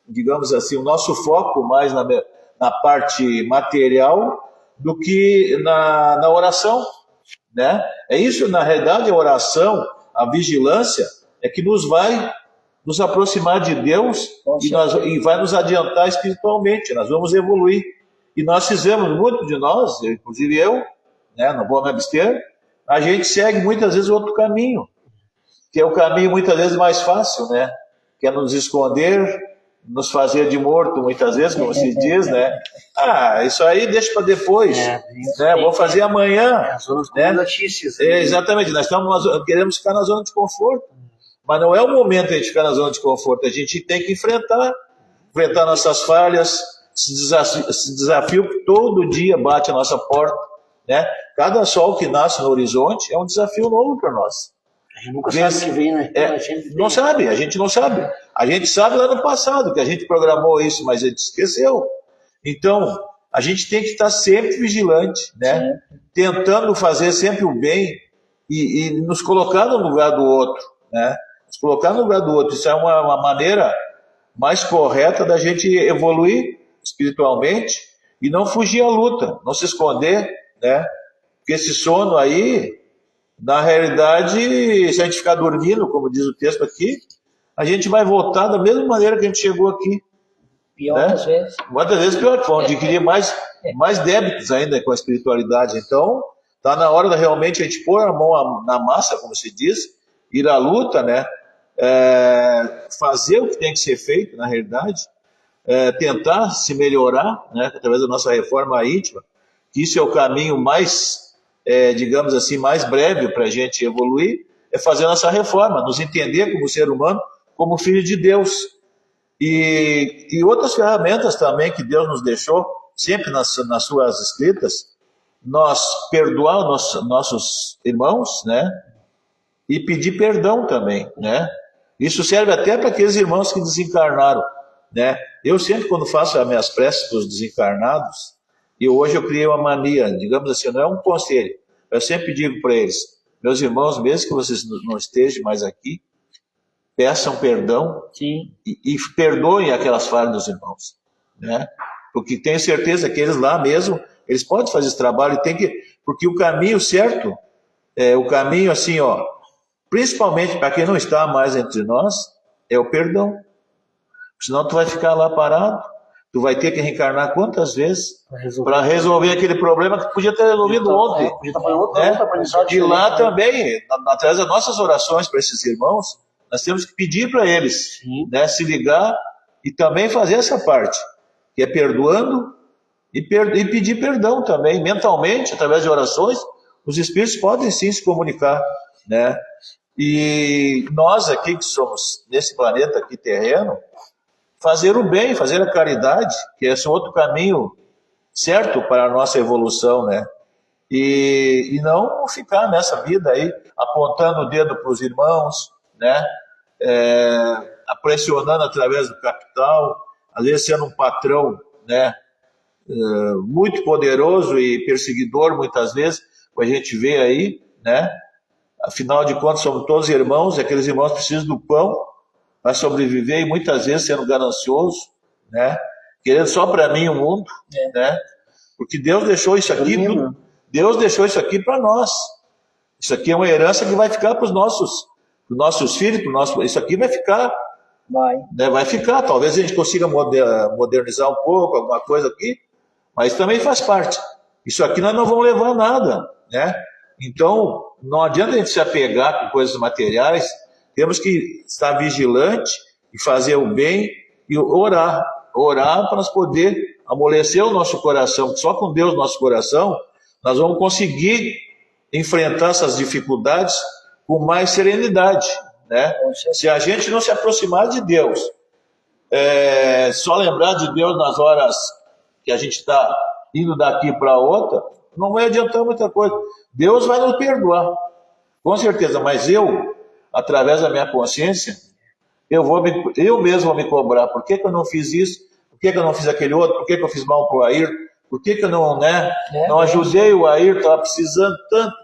Speaker 3: digamos assim, o nosso foco mais na parte material do que na oração, né? É isso, na realidade, a oração, a vigilância, é que nos vai nos aproximar de Deus e vai nos adiantar espiritualmente, nós vamos evoluir. E nós fizemos, muito de nós, inclusive eu, né, não vou me abster, a gente segue muitas vezes outro caminho, que é o caminho muitas vezes mais fácil, né? Que é nos esconder, nos fazer de morto, muitas vezes, como se diz, né? Isso aí deixa para depois, né? Vou fazer amanhã.
Speaker 2: As zonas
Speaker 3: né?
Speaker 2: notícias.
Speaker 3: Exatamente, queremos ficar na zona de conforto, mas não é o momento de a gente ficar na zona de conforto, a gente tem que enfrentar nossas falhas, esse desafio que todo dia bate a nossa porta, né? Cada sol que nasce no horizonte é um desafio novo para nós.
Speaker 2: A gente nunca sabe o que vem, né?
Speaker 3: Não sabe, a gente não sabe. A gente sabe lá no passado que a gente programou isso, mas a gente esqueceu. Então, a gente tem que estar sempre vigilante, né? Tentando fazer sempre o bem e nos colocar no lugar do outro, né? Nos colocar no lugar do outro. Isso é uma maneira mais correta da gente evoluir espiritualmente e não fugir à luta, não se esconder, né? Porque esse sono aí, na realidade, se a gente ficar dormindo, como diz o texto aqui, a gente vai voltar da mesma maneira que a gente chegou aqui.
Speaker 1: Pior
Speaker 3: né?
Speaker 1: às vezes.
Speaker 3: Muitas vezes pior, vão adquirir mais débitos ainda com a espiritualidade. Então, está na hora de realmente a gente pôr a mão na massa, como se diz, ir à luta, né? Fazer o que tem que ser feito, na realidade, tentar se melhorar, né? Através da nossa reforma íntima, que isso é o caminho mais, digamos assim, mais breve para a gente evoluir, é fazer a nossa reforma, nos entender como ser humano, como filho de Deus. E outras ferramentas também que Deus nos deixou, sempre nas suas escritas, nós perdoar nossos irmãos, né? E pedir perdão também, né? Isso serve até para aqueles irmãos que desencarnaram, né? Eu sempre, quando faço as minhas preces para os desencarnados, e hoje eu criei uma mania, digamos assim, não é um conselho, eu sempre digo para eles, meus irmãos, mesmo que vocês não estejam mais aqui, peçam perdão e perdoem aquelas falhas dos irmãos, né? Porque tenho certeza que eles lá mesmo, eles podem fazer esse trabalho e tem que, porque o caminho certo, o caminho assim, ó, principalmente para quem não está mais entre nós, é o perdão. Senão tu vai ficar lá parado, tu vai ter que reencarnar quantas vezes para resolver aquele problema que podia ter resolvido ontem.
Speaker 2: Podia estar fazendo outra aprendizagem.
Speaker 3: E lá também, através das nossas orações para esses irmãos, nós temos que pedir para eles, né, se ligar e também fazer essa parte, que é perdoando e pedir perdão também, mentalmente, através de orações, os espíritos podem sim se comunicar, né? E nós aqui que somos nesse planeta aqui terreno, fazer o bem, fazer a caridade, que esse é outro caminho certo para a nossa evolução, né? E não ficar nessa vida aí apontando o dedo para os irmãos, né? Pressionando através do capital, às vezes sendo um patrão, né? Muito poderoso e perseguidor muitas vezes, como a gente vê aí, né? Afinal de contas somos todos irmãos, e aqueles irmãos precisam do pão para sobreviver e muitas vezes sendo ganancioso, né? Querendo só para mim o mundo, né? Porque Deus deixou isso aqui, Deus deixou isso aqui para nós. Isso aqui é uma herança que vai ficar para os nossos filhos, isso aqui vai ficar. Vai ficar. Talvez a gente consiga modernizar um pouco, alguma coisa aqui, mas também faz parte. Isso aqui nós não vamos levar nada, né? Então, não adianta a gente se apegar com coisas materiais, temos que estar vigilante e fazer o bem e orar para nós poder amolecer o nosso coração. Só com Deus no nosso coração, nós vamos conseguir enfrentar essas dificuldades com mais serenidade, né? Se a gente não se aproximar de Deus, só lembrar de Deus nas horas que a gente está indo daqui para outra, não vai adiantar muita coisa. Deus vai nos perdoar, com certeza, mas eu, através da minha consciência, eu mesmo vou me cobrar. Por que eu não fiz isso? Por que eu não fiz aquele outro? Por que eu fiz mal para o Air? Por que eu não ajudei o Air? Estava precisando tanto.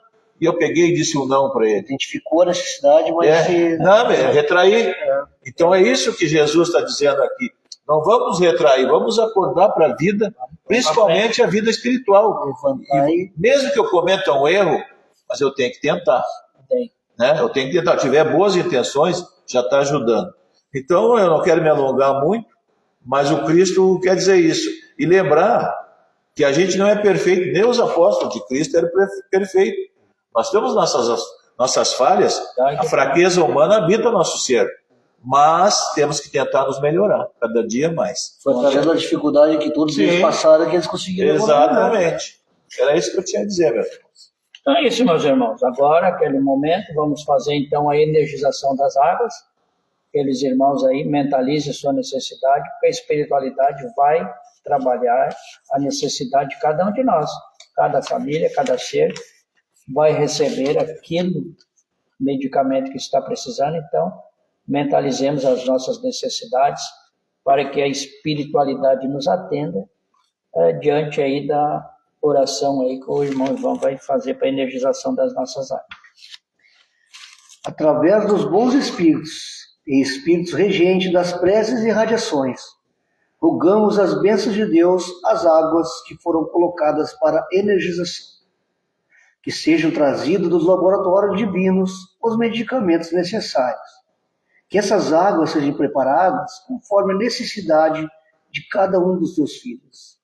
Speaker 3: E eu peguei e disse um não para ele.
Speaker 2: Identificou a necessidade, mas...
Speaker 3: retrair. Então é isso que Jesus está dizendo aqui. Não vamos retrair, vamos acordar para a vida, principalmente a vida espiritual. E mesmo que eu cometa um erro, mas eu tenho que tentar. Né? Eu tenho que tentar. Se tiver boas intenções, já está ajudando. Então eu não quero me alongar muito, mas o Cristo quer dizer isso. E lembrar que a gente não é perfeito, nem os apóstolos de Cristo eram perfeitos. Nós temos nossas falhas, a fraqueza humana habita o nosso ser. Mas temos que tentar nos melhorar, cada dia mais.
Speaker 2: Foi através da dificuldade que todos eles passaram que eles conseguiram.
Speaker 3: Exatamente. Era isso que eu tinha a dizer, meu irmão.
Speaker 1: Então é isso, meus irmãos. Agora, aquele momento, vamos fazer então a energização das águas. Aqueles irmãos aí, mentalizem sua necessidade, porque a espiritualidade vai trabalhar a necessidade de cada um de nós. Cada família, cada ser vai receber aquele medicamento que está precisando, então mentalizemos as nossas necessidades para que a espiritualidade nos atenda diante aí da oração aí que o irmão Ivan vai fazer para a energização das nossas águas.
Speaker 2: Através dos bons espíritos e espíritos regentes das preces e radiações, rogamos as bênçãos de Deus às águas que foram colocadas para energização, que sejam trazidos dos laboratórios divinos os medicamentos necessários, que essas águas sejam preparadas conforme a necessidade de cada um dos teus filhos,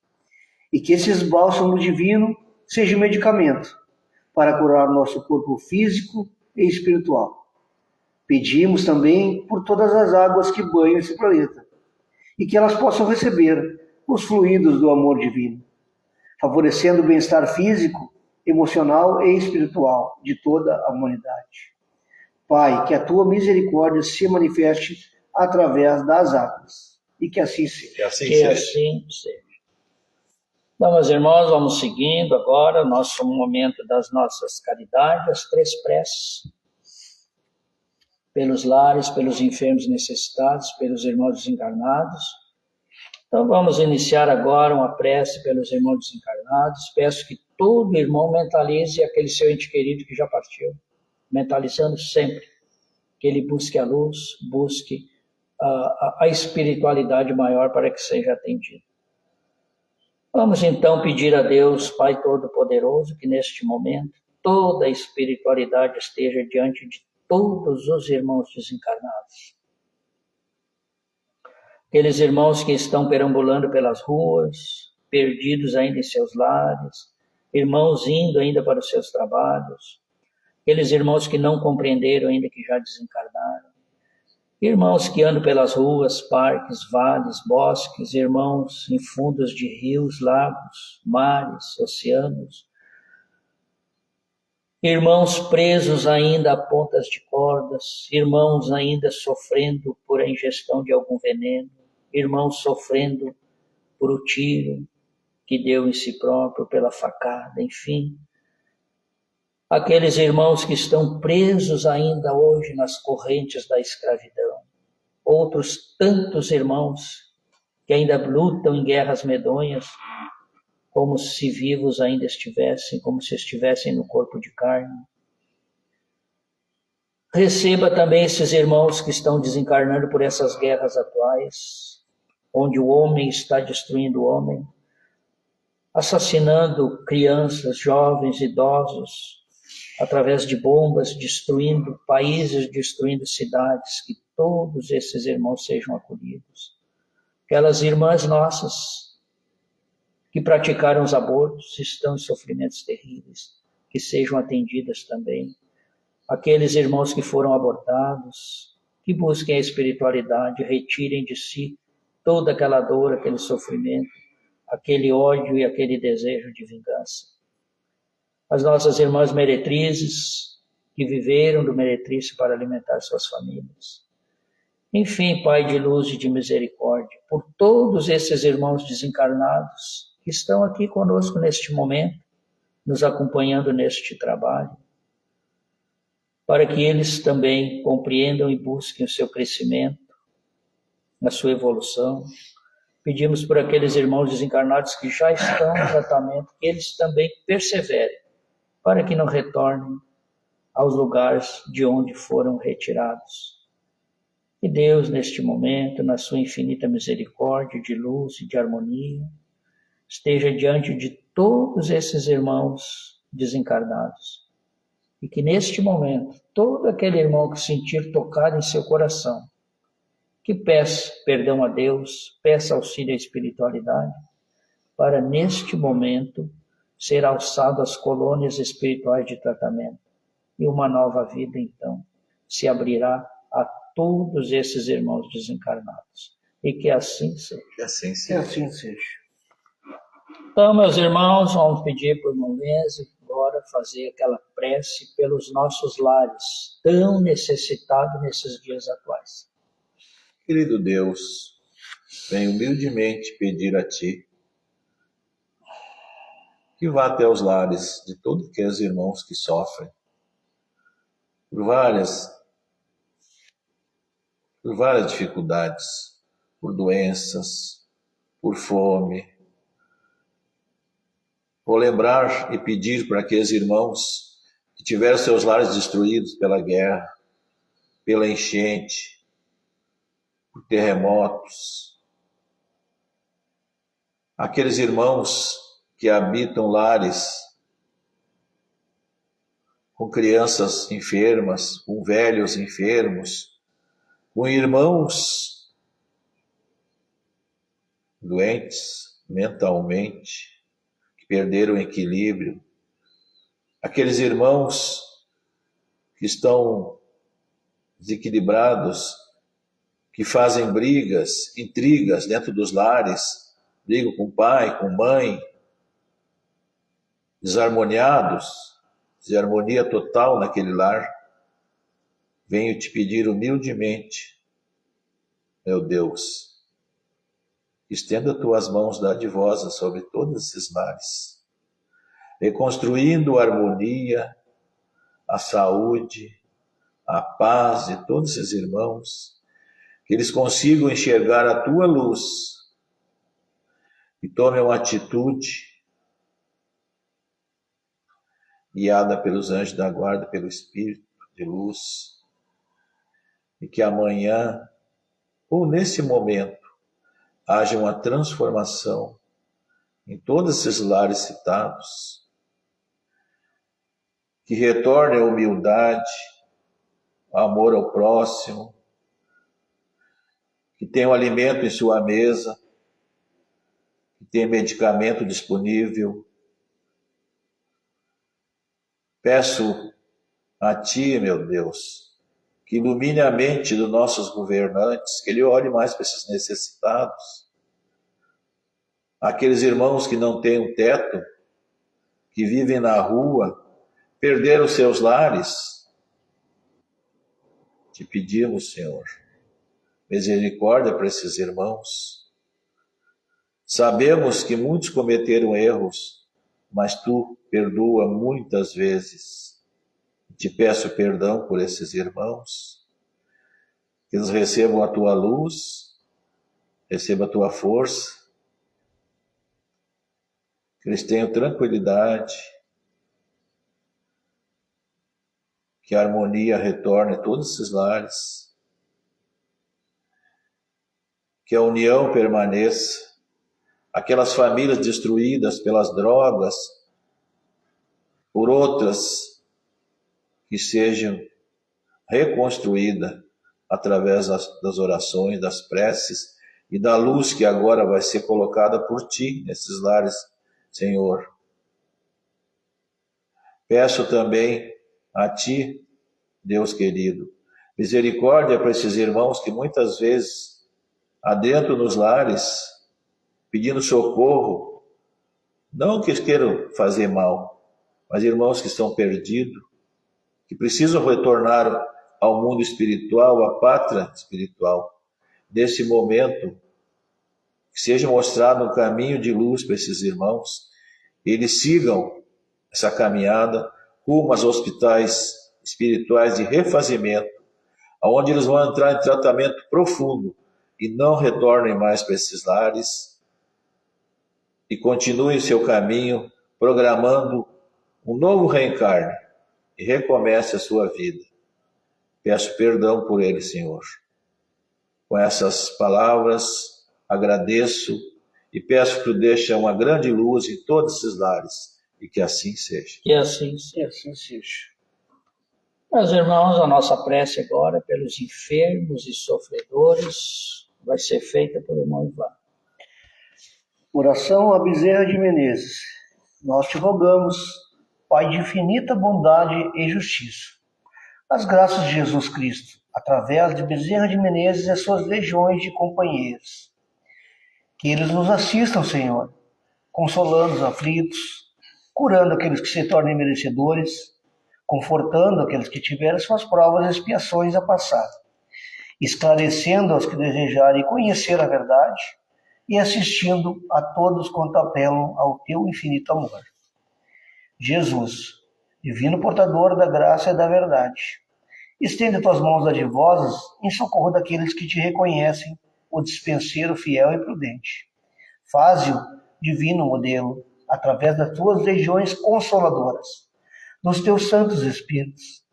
Speaker 2: e que esses bálsamos divino sejam medicamento para curar nosso corpo físico e espiritual. Pedimos também por todas as águas que banham esse planeta, e que elas possam receber os fluidos do amor divino, favorecendo o bem-estar físico, emocional e espiritual de toda a humanidade. Pai, que a tua misericórdia se manifeste através das águas, e que assim seja.
Speaker 3: Que assim
Speaker 1: seja. Então, meus irmãos, vamos seguindo agora o nosso momento das nossas caridades, as 3 preces. pelos lares, pelos enfermos necessitados, pelos irmãos desencarnados. Então vamos iniciar agora uma prece pelos irmãos desencarnados. Peço que todo irmão mentalize aquele seu ente querido que já partiu, mentalizando sempre que ele busque a luz, busque a espiritualidade maior para que seja atendido. Vamos então pedir a Deus, Pai Todo-Poderoso, que neste momento toda a espiritualidade esteja diante de todos os irmãos desencarnados. Aqueles irmãos que estão perambulando pelas ruas, perdidos ainda em seus lares, irmãos indo ainda para os seus trabalhos, aqueles irmãos que não compreenderam ainda que já desencarnaram, irmãos que andam pelas ruas, parques, vales, bosques, irmãos em fundos de rios, lagos, mares, oceanos, irmãos presos ainda a pontas de cordas, irmãos ainda sofrendo por a ingestão de algum veneno, irmãos sofrendo por o tiro que deu em si próprio, pela facada, enfim. Aqueles irmãos que estão presos ainda hoje nas correntes da escravidão. Outros tantos irmãos que ainda lutam em guerras medonhas, como se vivos ainda estivessem, como se estivessem no corpo de carne. Receba também esses irmãos que estão desencarnando por essas guerras atuais, onde o homem está destruindo o homem, assassinando crianças, jovens, idosos, através de bombas, destruindo países, destruindo cidades, que todos esses irmãos sejam acolhidos. Aquelas irmãs nossas que praticaram os abortos, estão em sofrimentos terríveis, que sejam atendidas também. Aqueles irmãos que foram abortados, que busquem a espiritualidade, retirem de si toda aquela dor, aquele sofrimento, aquele ódio e aquele desejo de vingança. As nossas irmãs meretrizes, que viveram do meretriz para alimentar suas famílias. Enfim, Pai de luz e de misericórdia, por todos esses irmãos desencarnados que estão aqui conosco neste momento, nos acompanhando neste trabalho, para que eles também compreendam e busquem o seu crescimento, a sua evolução. Pedimos por aqueles irmãos desencarnados que já estão no tratamento, que eles também perseverem, para que não retornem aos lugares de onde foram retirados. E Deus, neste momento, na sua infinita misericórdia, de luz e de harmonia, esteja diante de todos esses irmãos desencarnados. E que neste momento, todo aquele irmão que sentir tocado em seu coração, que peça perdão a Deus, peça auxílio à espiritualidade, para neste momento ser alçado às colônias espirituais de tratamento. E uma nova vida, então, se abrirá a todos esses irmãos desencarnados. E que assim seja.
Speaker 3: Que assim
Speaker 2: Que
Speaker 3: seja.
Speaker 2: assim seja.
Speaker 1: Então, meus irmãos, vamos pedir por irmão Lenze agora fazer aquela prece pelos nossos lares, tão necessitados nesses dias atuais.
Speaker 3: Querido Deus, venho humildemente pedir a Ti que vá até os lares de todos aqueles irmãos que sofrem por várias dificuldades, por doenças, por fome. Vou lembrar e pedir para aqueles irmãos que tiveram seus lares destruídos pela guerra, pela enchente, por terremotos. Aqueles irmãos que habitam lares com crianças enfermas, com velhos enfermos, com irmãos doentes mentalmente, que perderam o equilíbrio, aqueles irmãos que estão desequilibrados, que fazem brigas, intrigas dentro dos lares, brigam com pai, com mãe, desarmoniados, desarmonia total naquele lar. Venho te pedir humildemente, meu Deus, estenda tuas mãos dadivosas sobre todos esses lares, reconstruindo a harmonia, a saúde, a paz de todos esses irmãos, que eles consigam enxergar a tua luz e tomem uma atitude guiada pelos anjos da guarda, pelo Espírito de luz, e que amanhã, ou nesse momento, haja uma transformação em todos esses lares citados, que retorne a humildade, amor ao próximo, que tenha um alimento em sua mesa, que tenha medicamento disponível. Peço a Ti, meu Deus, que ilumine a mente dos nossos governantes, que Ele olhe mais para esses necessitados, aqueles irmãos que não têm um teto, que vivem na rua, perderam seus lares. Te pedimos, Senhor, misericórdia para esses irmãos. Sabemos que muitos cometeram erros, mas Tu perdoa muitas vezes. Te peço perdão por esses irmãos, que eles recebam a Tua luz, recebam a Tua força, que eles tenham tranquilidade, que a harmonia retorne a todos esses lares, que a união permaneça, aquelas famílias destruídas pelas drogas, por outras que sejam reconstruídas através das orações, das preces e da luz que agora vai ser colocada por Ti nesses lares, Senhor. Peço também a Ti, Deus querido, misericórdia para esses irmãos que muitas vezes adentram nos lares, pedindo socorro, não que queiram fazer mal, mas irmãos que estão perdidos, que precisam retornar ao mundo espiritual, à pátria espiritual. Nesse momento, que seja mostrado um caminho de luz para esses irmãos, eles sigam essa caminhada rumo aos hospitais espirituais de refazimento, onde eles vão entrar em tratamento profundo e não retornem mais para esses lares e continuem seu caminho programando um novo reencarne e recomece a sua vida. Peço perdão por ele, Senhor. Com essas palavras, agradeço e peço que Tu deixe uma grande luz em todos esses lares e que assim seja.
Speaker 1: Que assim seja.
Speaker 2: Que assim seja.
Speaker 1: Meus irmãos, a nossa prece agora pelos enfermos e sofredores vai ser feita pelo irmão Ivan.
Speaker 2: Oração a Bezerra de Menezes. Nós te rogamos, Pai de infinita bondade e justiça, as graças de Jesus Cristo, através de Bezerra de Menezes e suas legiões de companheiros. Que eles nos assistam, Senhor, consolando os aflitos, curando aqueles que se tornem merecedores, confortando aqueles que tiveram suas provas e expiações a passar, esclarecendo aos que desejarem conhecer a verdade e assistindo a todos quanto apelam ao Teu infinito amor. Jesus, divino portador da graça e da verdade, estende Tuas mãos dadivosas em socorro daqueles que Te reconhecem, o dispenseiro fiel e prudente. Faze-o divino modelo, através das Tuas legiões consoladoras, dos Teus santos Espíritos,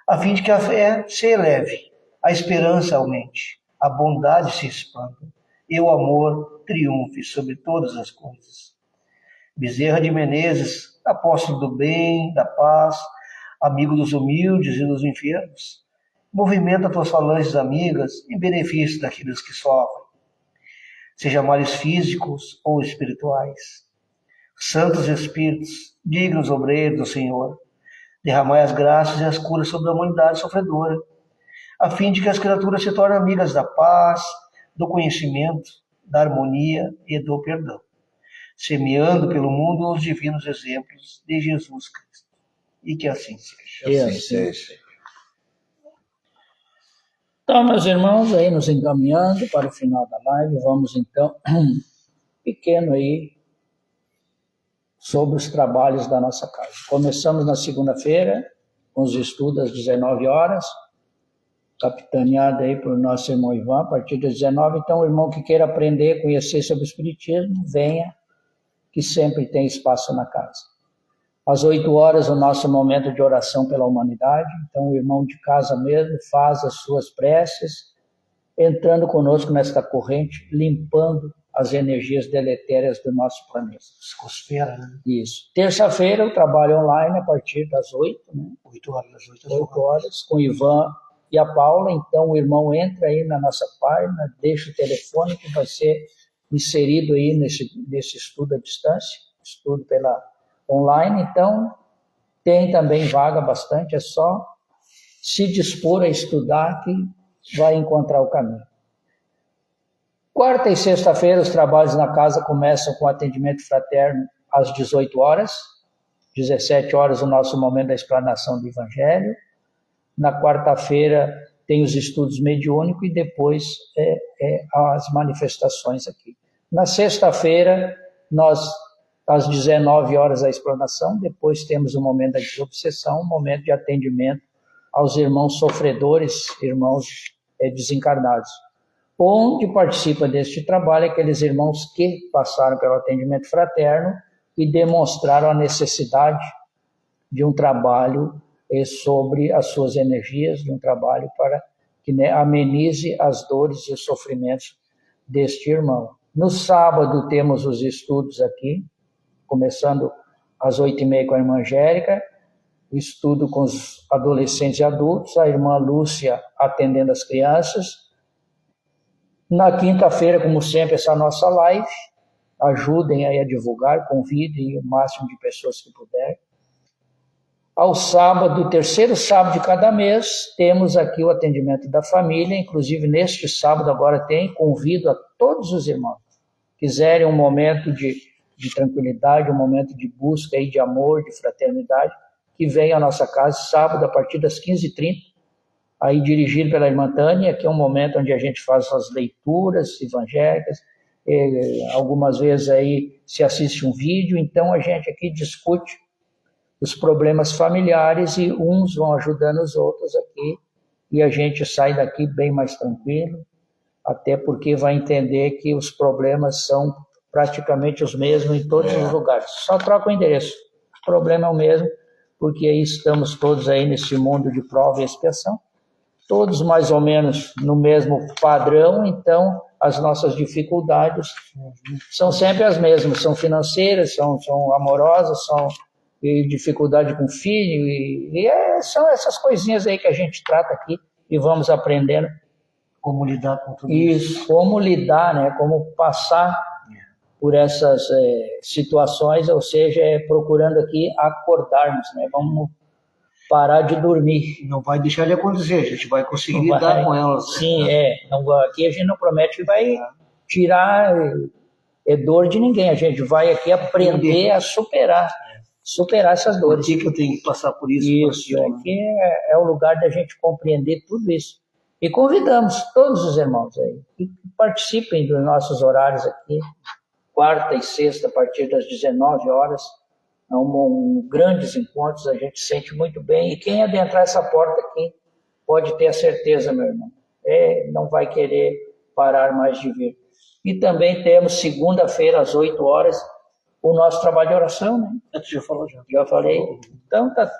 Speaker 2: a fim de que a fé se eleve, a esperança aumente, a bondade se expanda e o amor triunfe sobre todas as coisas. Bezerra de Menezes, apóstolo do bem, da paz, amigo dos humildes e dos enfermos, movimenta Tuas falanges amigas em benefício daqueles que sofrem, seja males físicos ou espirituais. Santos Espíritos, dignos obreiros do Senhor, derramai as graças e as curas sobre a humanidade sofredora, a fim de que as criaturas se tornem amigas da paz, do conhecimento, da harmonia e do perdão, semeando pelo mundo os divinos exemplos de Jesus Cristo. E que assim seja.
Speaker 1: Que assim seja. Então, meus irmãos, aí nos encaminhando para o final da live, vamos então, pequeno aí, sobre os trabalhos da nossa casa. Começamos na segunda-feira, com os estudos às 19 horas, capitaneada aí por nosso irmão Ivan, a partir das 19. Então, o irmão que queira aprender, conhecer sobre o Espiritismo, venha, que sempre tem espaço na casa. Às 8 horas, o nosso momento de oração pela humanidade. Então, o irmão de casa mesmo faz as suas preces, entrando conosco nesta corrente, limpando as energias deletérias do nosso planeta.
Speaker 2: Psicosfera, né?
Speaker 1: Isso. Terça-feira, eu trabalho online a partir das 8, né?
Speaker 2: 8 horas, das 8 às
Speaker 1: 8 horas, com o Ivan e a Paula. Então, o irmão entra aí na nossa página, deixa o telefone que vai ser inserido aí nesse estudo à distância, estudo pela online. Então, tem também vaga bastante, é só se dispor a estudar que vai encontrar o caminho. Quarta e sexta-feira, os trabalhos na casa começam com atendimento fraterno às 18 horas. 17 horas, o nosso momento da explanação do Evangelho. Na quarta-feira, tem os estudos mediúnicos e depois as manifestações aqui. Na sexta-feira, às 19 horas, a explanação. Depois temos o momento da desobsessão, um momento de atendimento aos irmãos sofredores, irmãos desencarnados. Onde participa deste trabalho aqueles irmãos que passaram pelo atendimento fraterno e demonstraram a necessidade de um trabalho sobre as suas energias, de um trabalho para que amenize as dores e os sofrimentos deste irmão. No sábado temos os estudos aqui, começando às 8h30 com a irmã Angélica, estudo com os adolescentes e adultos, a irmã Lúcia atendendo as crianças. Na quinta-feira, como sempre, essa nossa live, ajudem aí a divulgar, convidem o máximo de pessoas que puderem. Ao sábado, terceiro sábado de cada mês, temos aqui o atendimento da família, inclusive neste sábado agora convido a todos os irmãos, quiserem um momento de tranquilidade, um momento de busca aí de amor, de fraternidade, que venham à nossa casa sábado a partir das 15h30, aí dirigido pela irmã Tânia, que é um momento onde a gente faz as leituras evangélicas, algumas vezes aí se assiste um vídeo, então a gente aqui discute os problemas familiares e uns vão ajudando os outros aqui, e a gente sai daqui bem mais tranquilo, até porque vai entender que os problemas são praticamente os mesmos em todos os lugares, só troca o endereço, o problema é o mesmo, porque aí estamos todos aí nesse mundo de prova e expiação, todos mais ou menos no mesmo padrão, então as nossas dificuldades são sempre as mesmas, são financeiras, são amorosas, são dificuldade com filho, são essas coisinhas aí que a gente trata aqui e vamos aprendendo.
Speaker 2: Como lidar com tudo isso.
Speaker 1: Isso, como lidar, né? Como passar por essas situações, ou seja, procurando aqui acordarmos, né? Vamos parar de dormir.
Speaker 2: Não vai deixar de acontecer, a gente vai conseguir lidar com elas.
Speaker 1: Sim, aqui a gente não promete que vai tirar dor de ninguém, a gente vai aqui aprender a superar essas dores.
Speaker 2: Por que eu tenho que passar por isso?
Speaker 1: Isso, aqui é o lugar da gente compreender tudo isso. E convidamos todos os irmãos aí que participem dos nossos horários aqui, quarta e sexta, a partir das 19 horas. Grandes encontros, a gente sente muito bem. E quem adentrar essa porta aqui pode ter a certeza, meu irmão, não vai querer parar mais de vir. E também temos segunda-feira, às 8 horas, o nosso trabalho de oração, né?
Speaker 2: Você já falou, já.
Speaker 1: Já falei. Então está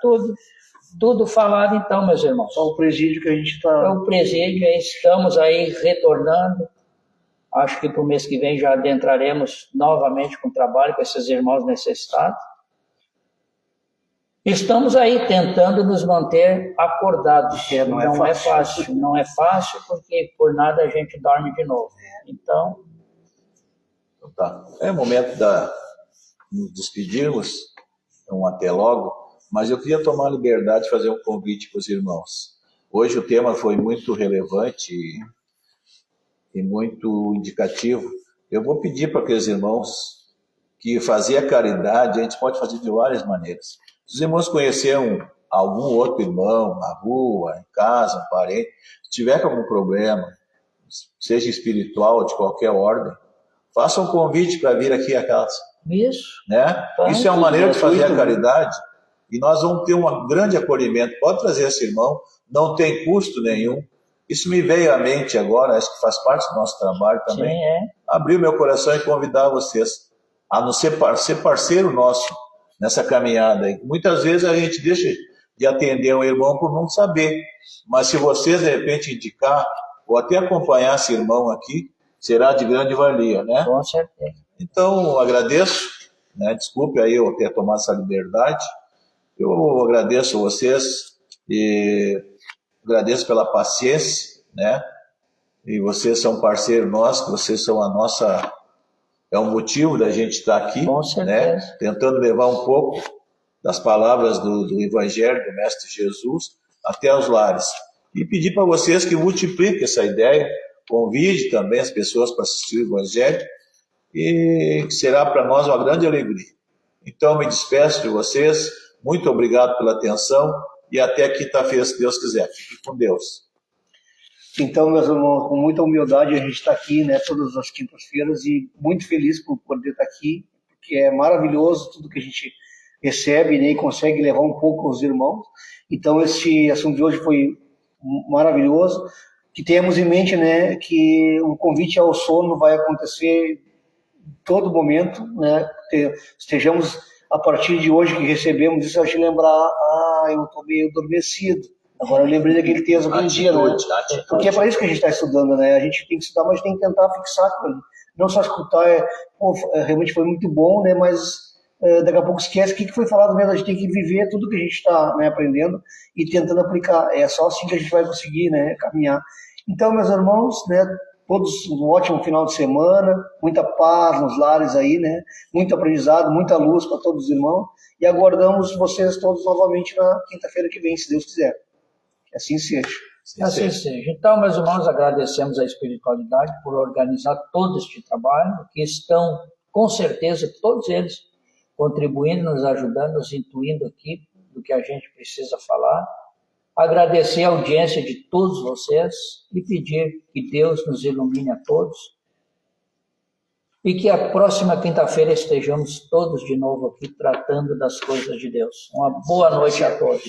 Speaker 1: tudo falado, então, meus irmãos.
Speaker 2: Só o presídio que a gente está...
Speaker 1: É o presídio, estamos aí retornando. Acho que para o mês que vem já adentraremos novamente com o trabalho com esses irmãos necessitados. Estamos aí tentando nos manter acordados. Não é fácil porque por nada a gente dorme de novo. Então
Speaker 3: tá. É o momento de nos despedirmos, então até logo, mas eu queria tomar a liberdade de fazer um convite para os irmãos. Hoje o tema foi muito relevante e muito indicativo. Eu vou pedir para aqueles irmãos que fazer a caridade, a gente pode fazer de várias maneiras. Se os irmãos conheceram algum outro irmão na rua, em casa, um parente, se tiver algum problema, seja espiritual ou de qualquer ordem, faça um convite para vir aqui à casa.
Speaker 1: Isso.
Speaker 3: Né? Isso é uma maneira de fazer a caridade e nós vamos ter um grande acolhimento. Pode trazer esse irmão, não tem custo nenhum. Isso me veio à mente agora, acho que faz parte do nosso trabalho também.
Speaker 1: Sim, é.
Speaker 3: Abrir o meu coração e convidar vocês a ser parceiro nosso nessa caminhada aí. Muitas vezes a gente deixa de atender um irmão por não saber, mas se vocês de repente indicar ou até acompanhar esse irmão aqui, será de grande valia, né?
Speaker 1: Com certeza.
Speaker 3: Então, agradeço, né? Desculpe aí eu ter tomado essa liberdade. Eu agradeço vocês e agradeço pela paciência, né? E vocês são parceiros nossos, vocês são a nossa... É um motivo da gente estar aqui,
Speaker 1: Com certeza.
Speaker 3: né? Tentando levar um pouco das palavras do Evangelho do Mestre Jesus até os lares. E pedir para vocês que multipliquem essa ideia, convide também as pessoas para assistir o Evangelho, e que será para nós uma grande alegria. Então, me despeço de vocês, muito obrigado pela atenção, e até quinta-feira, se Deus quiser. Fique com Deus.
Speaker 2: Então, meus irmãos, com muita humildade a gente está aqui, né, todas as quintas-feiras, e muito feliz por poder estar aqui, porque é maravilhoso tudo que a gente recebe, né, e consegue levar um pouco aos irmãos. Então, esse assunto de hoje foi maravilhoso. Que tenhamos em mente, né, que o convite ao sono vai acontecer todo momento, né? Estejamos a partir de hoje que recebemos isso, a gente lembrar, eu estou meio adormecido. Agora eu lembrei daquele texto aquele dia, né? Porque é para isso que a gente está estudando, né? A gente tem que estudar, mas tem que tentar fixar com ele. Não só escutar, realmente foi muito bom, né? Mas daqui a pouco esquece o que foi falado mesmo. A gente tem que viver tudo que a gente está, né, aprendendo e tentando aplicar. É só assim que a gente vai conseguir, né, caminhar. Então, meus irmãos, né, todos um ótimo final de semana, muita paz nos lares aí, né? Muito aprendizado, muita luz para todos os irmãos. E aguardamos vocês todos novamente na quinta-feira que vem, se Deus quiser. Que assim seja.
Speaker 1: Assim seja. Então, meus irmãos, agradecemos a espiritualidade por organizar todo este trabalho, que estão, com certeza, todos eles contribuindo, nos ajudando, nos intuindo aqui do que a gente precisa falar. Agradecer a audiência de todos vocês e pedir que Deus nos ilumine a todos e que a próxima quinta-feira estejamos todos de novo aqui tratando das coisas de Deus. Uma boa noite a todos.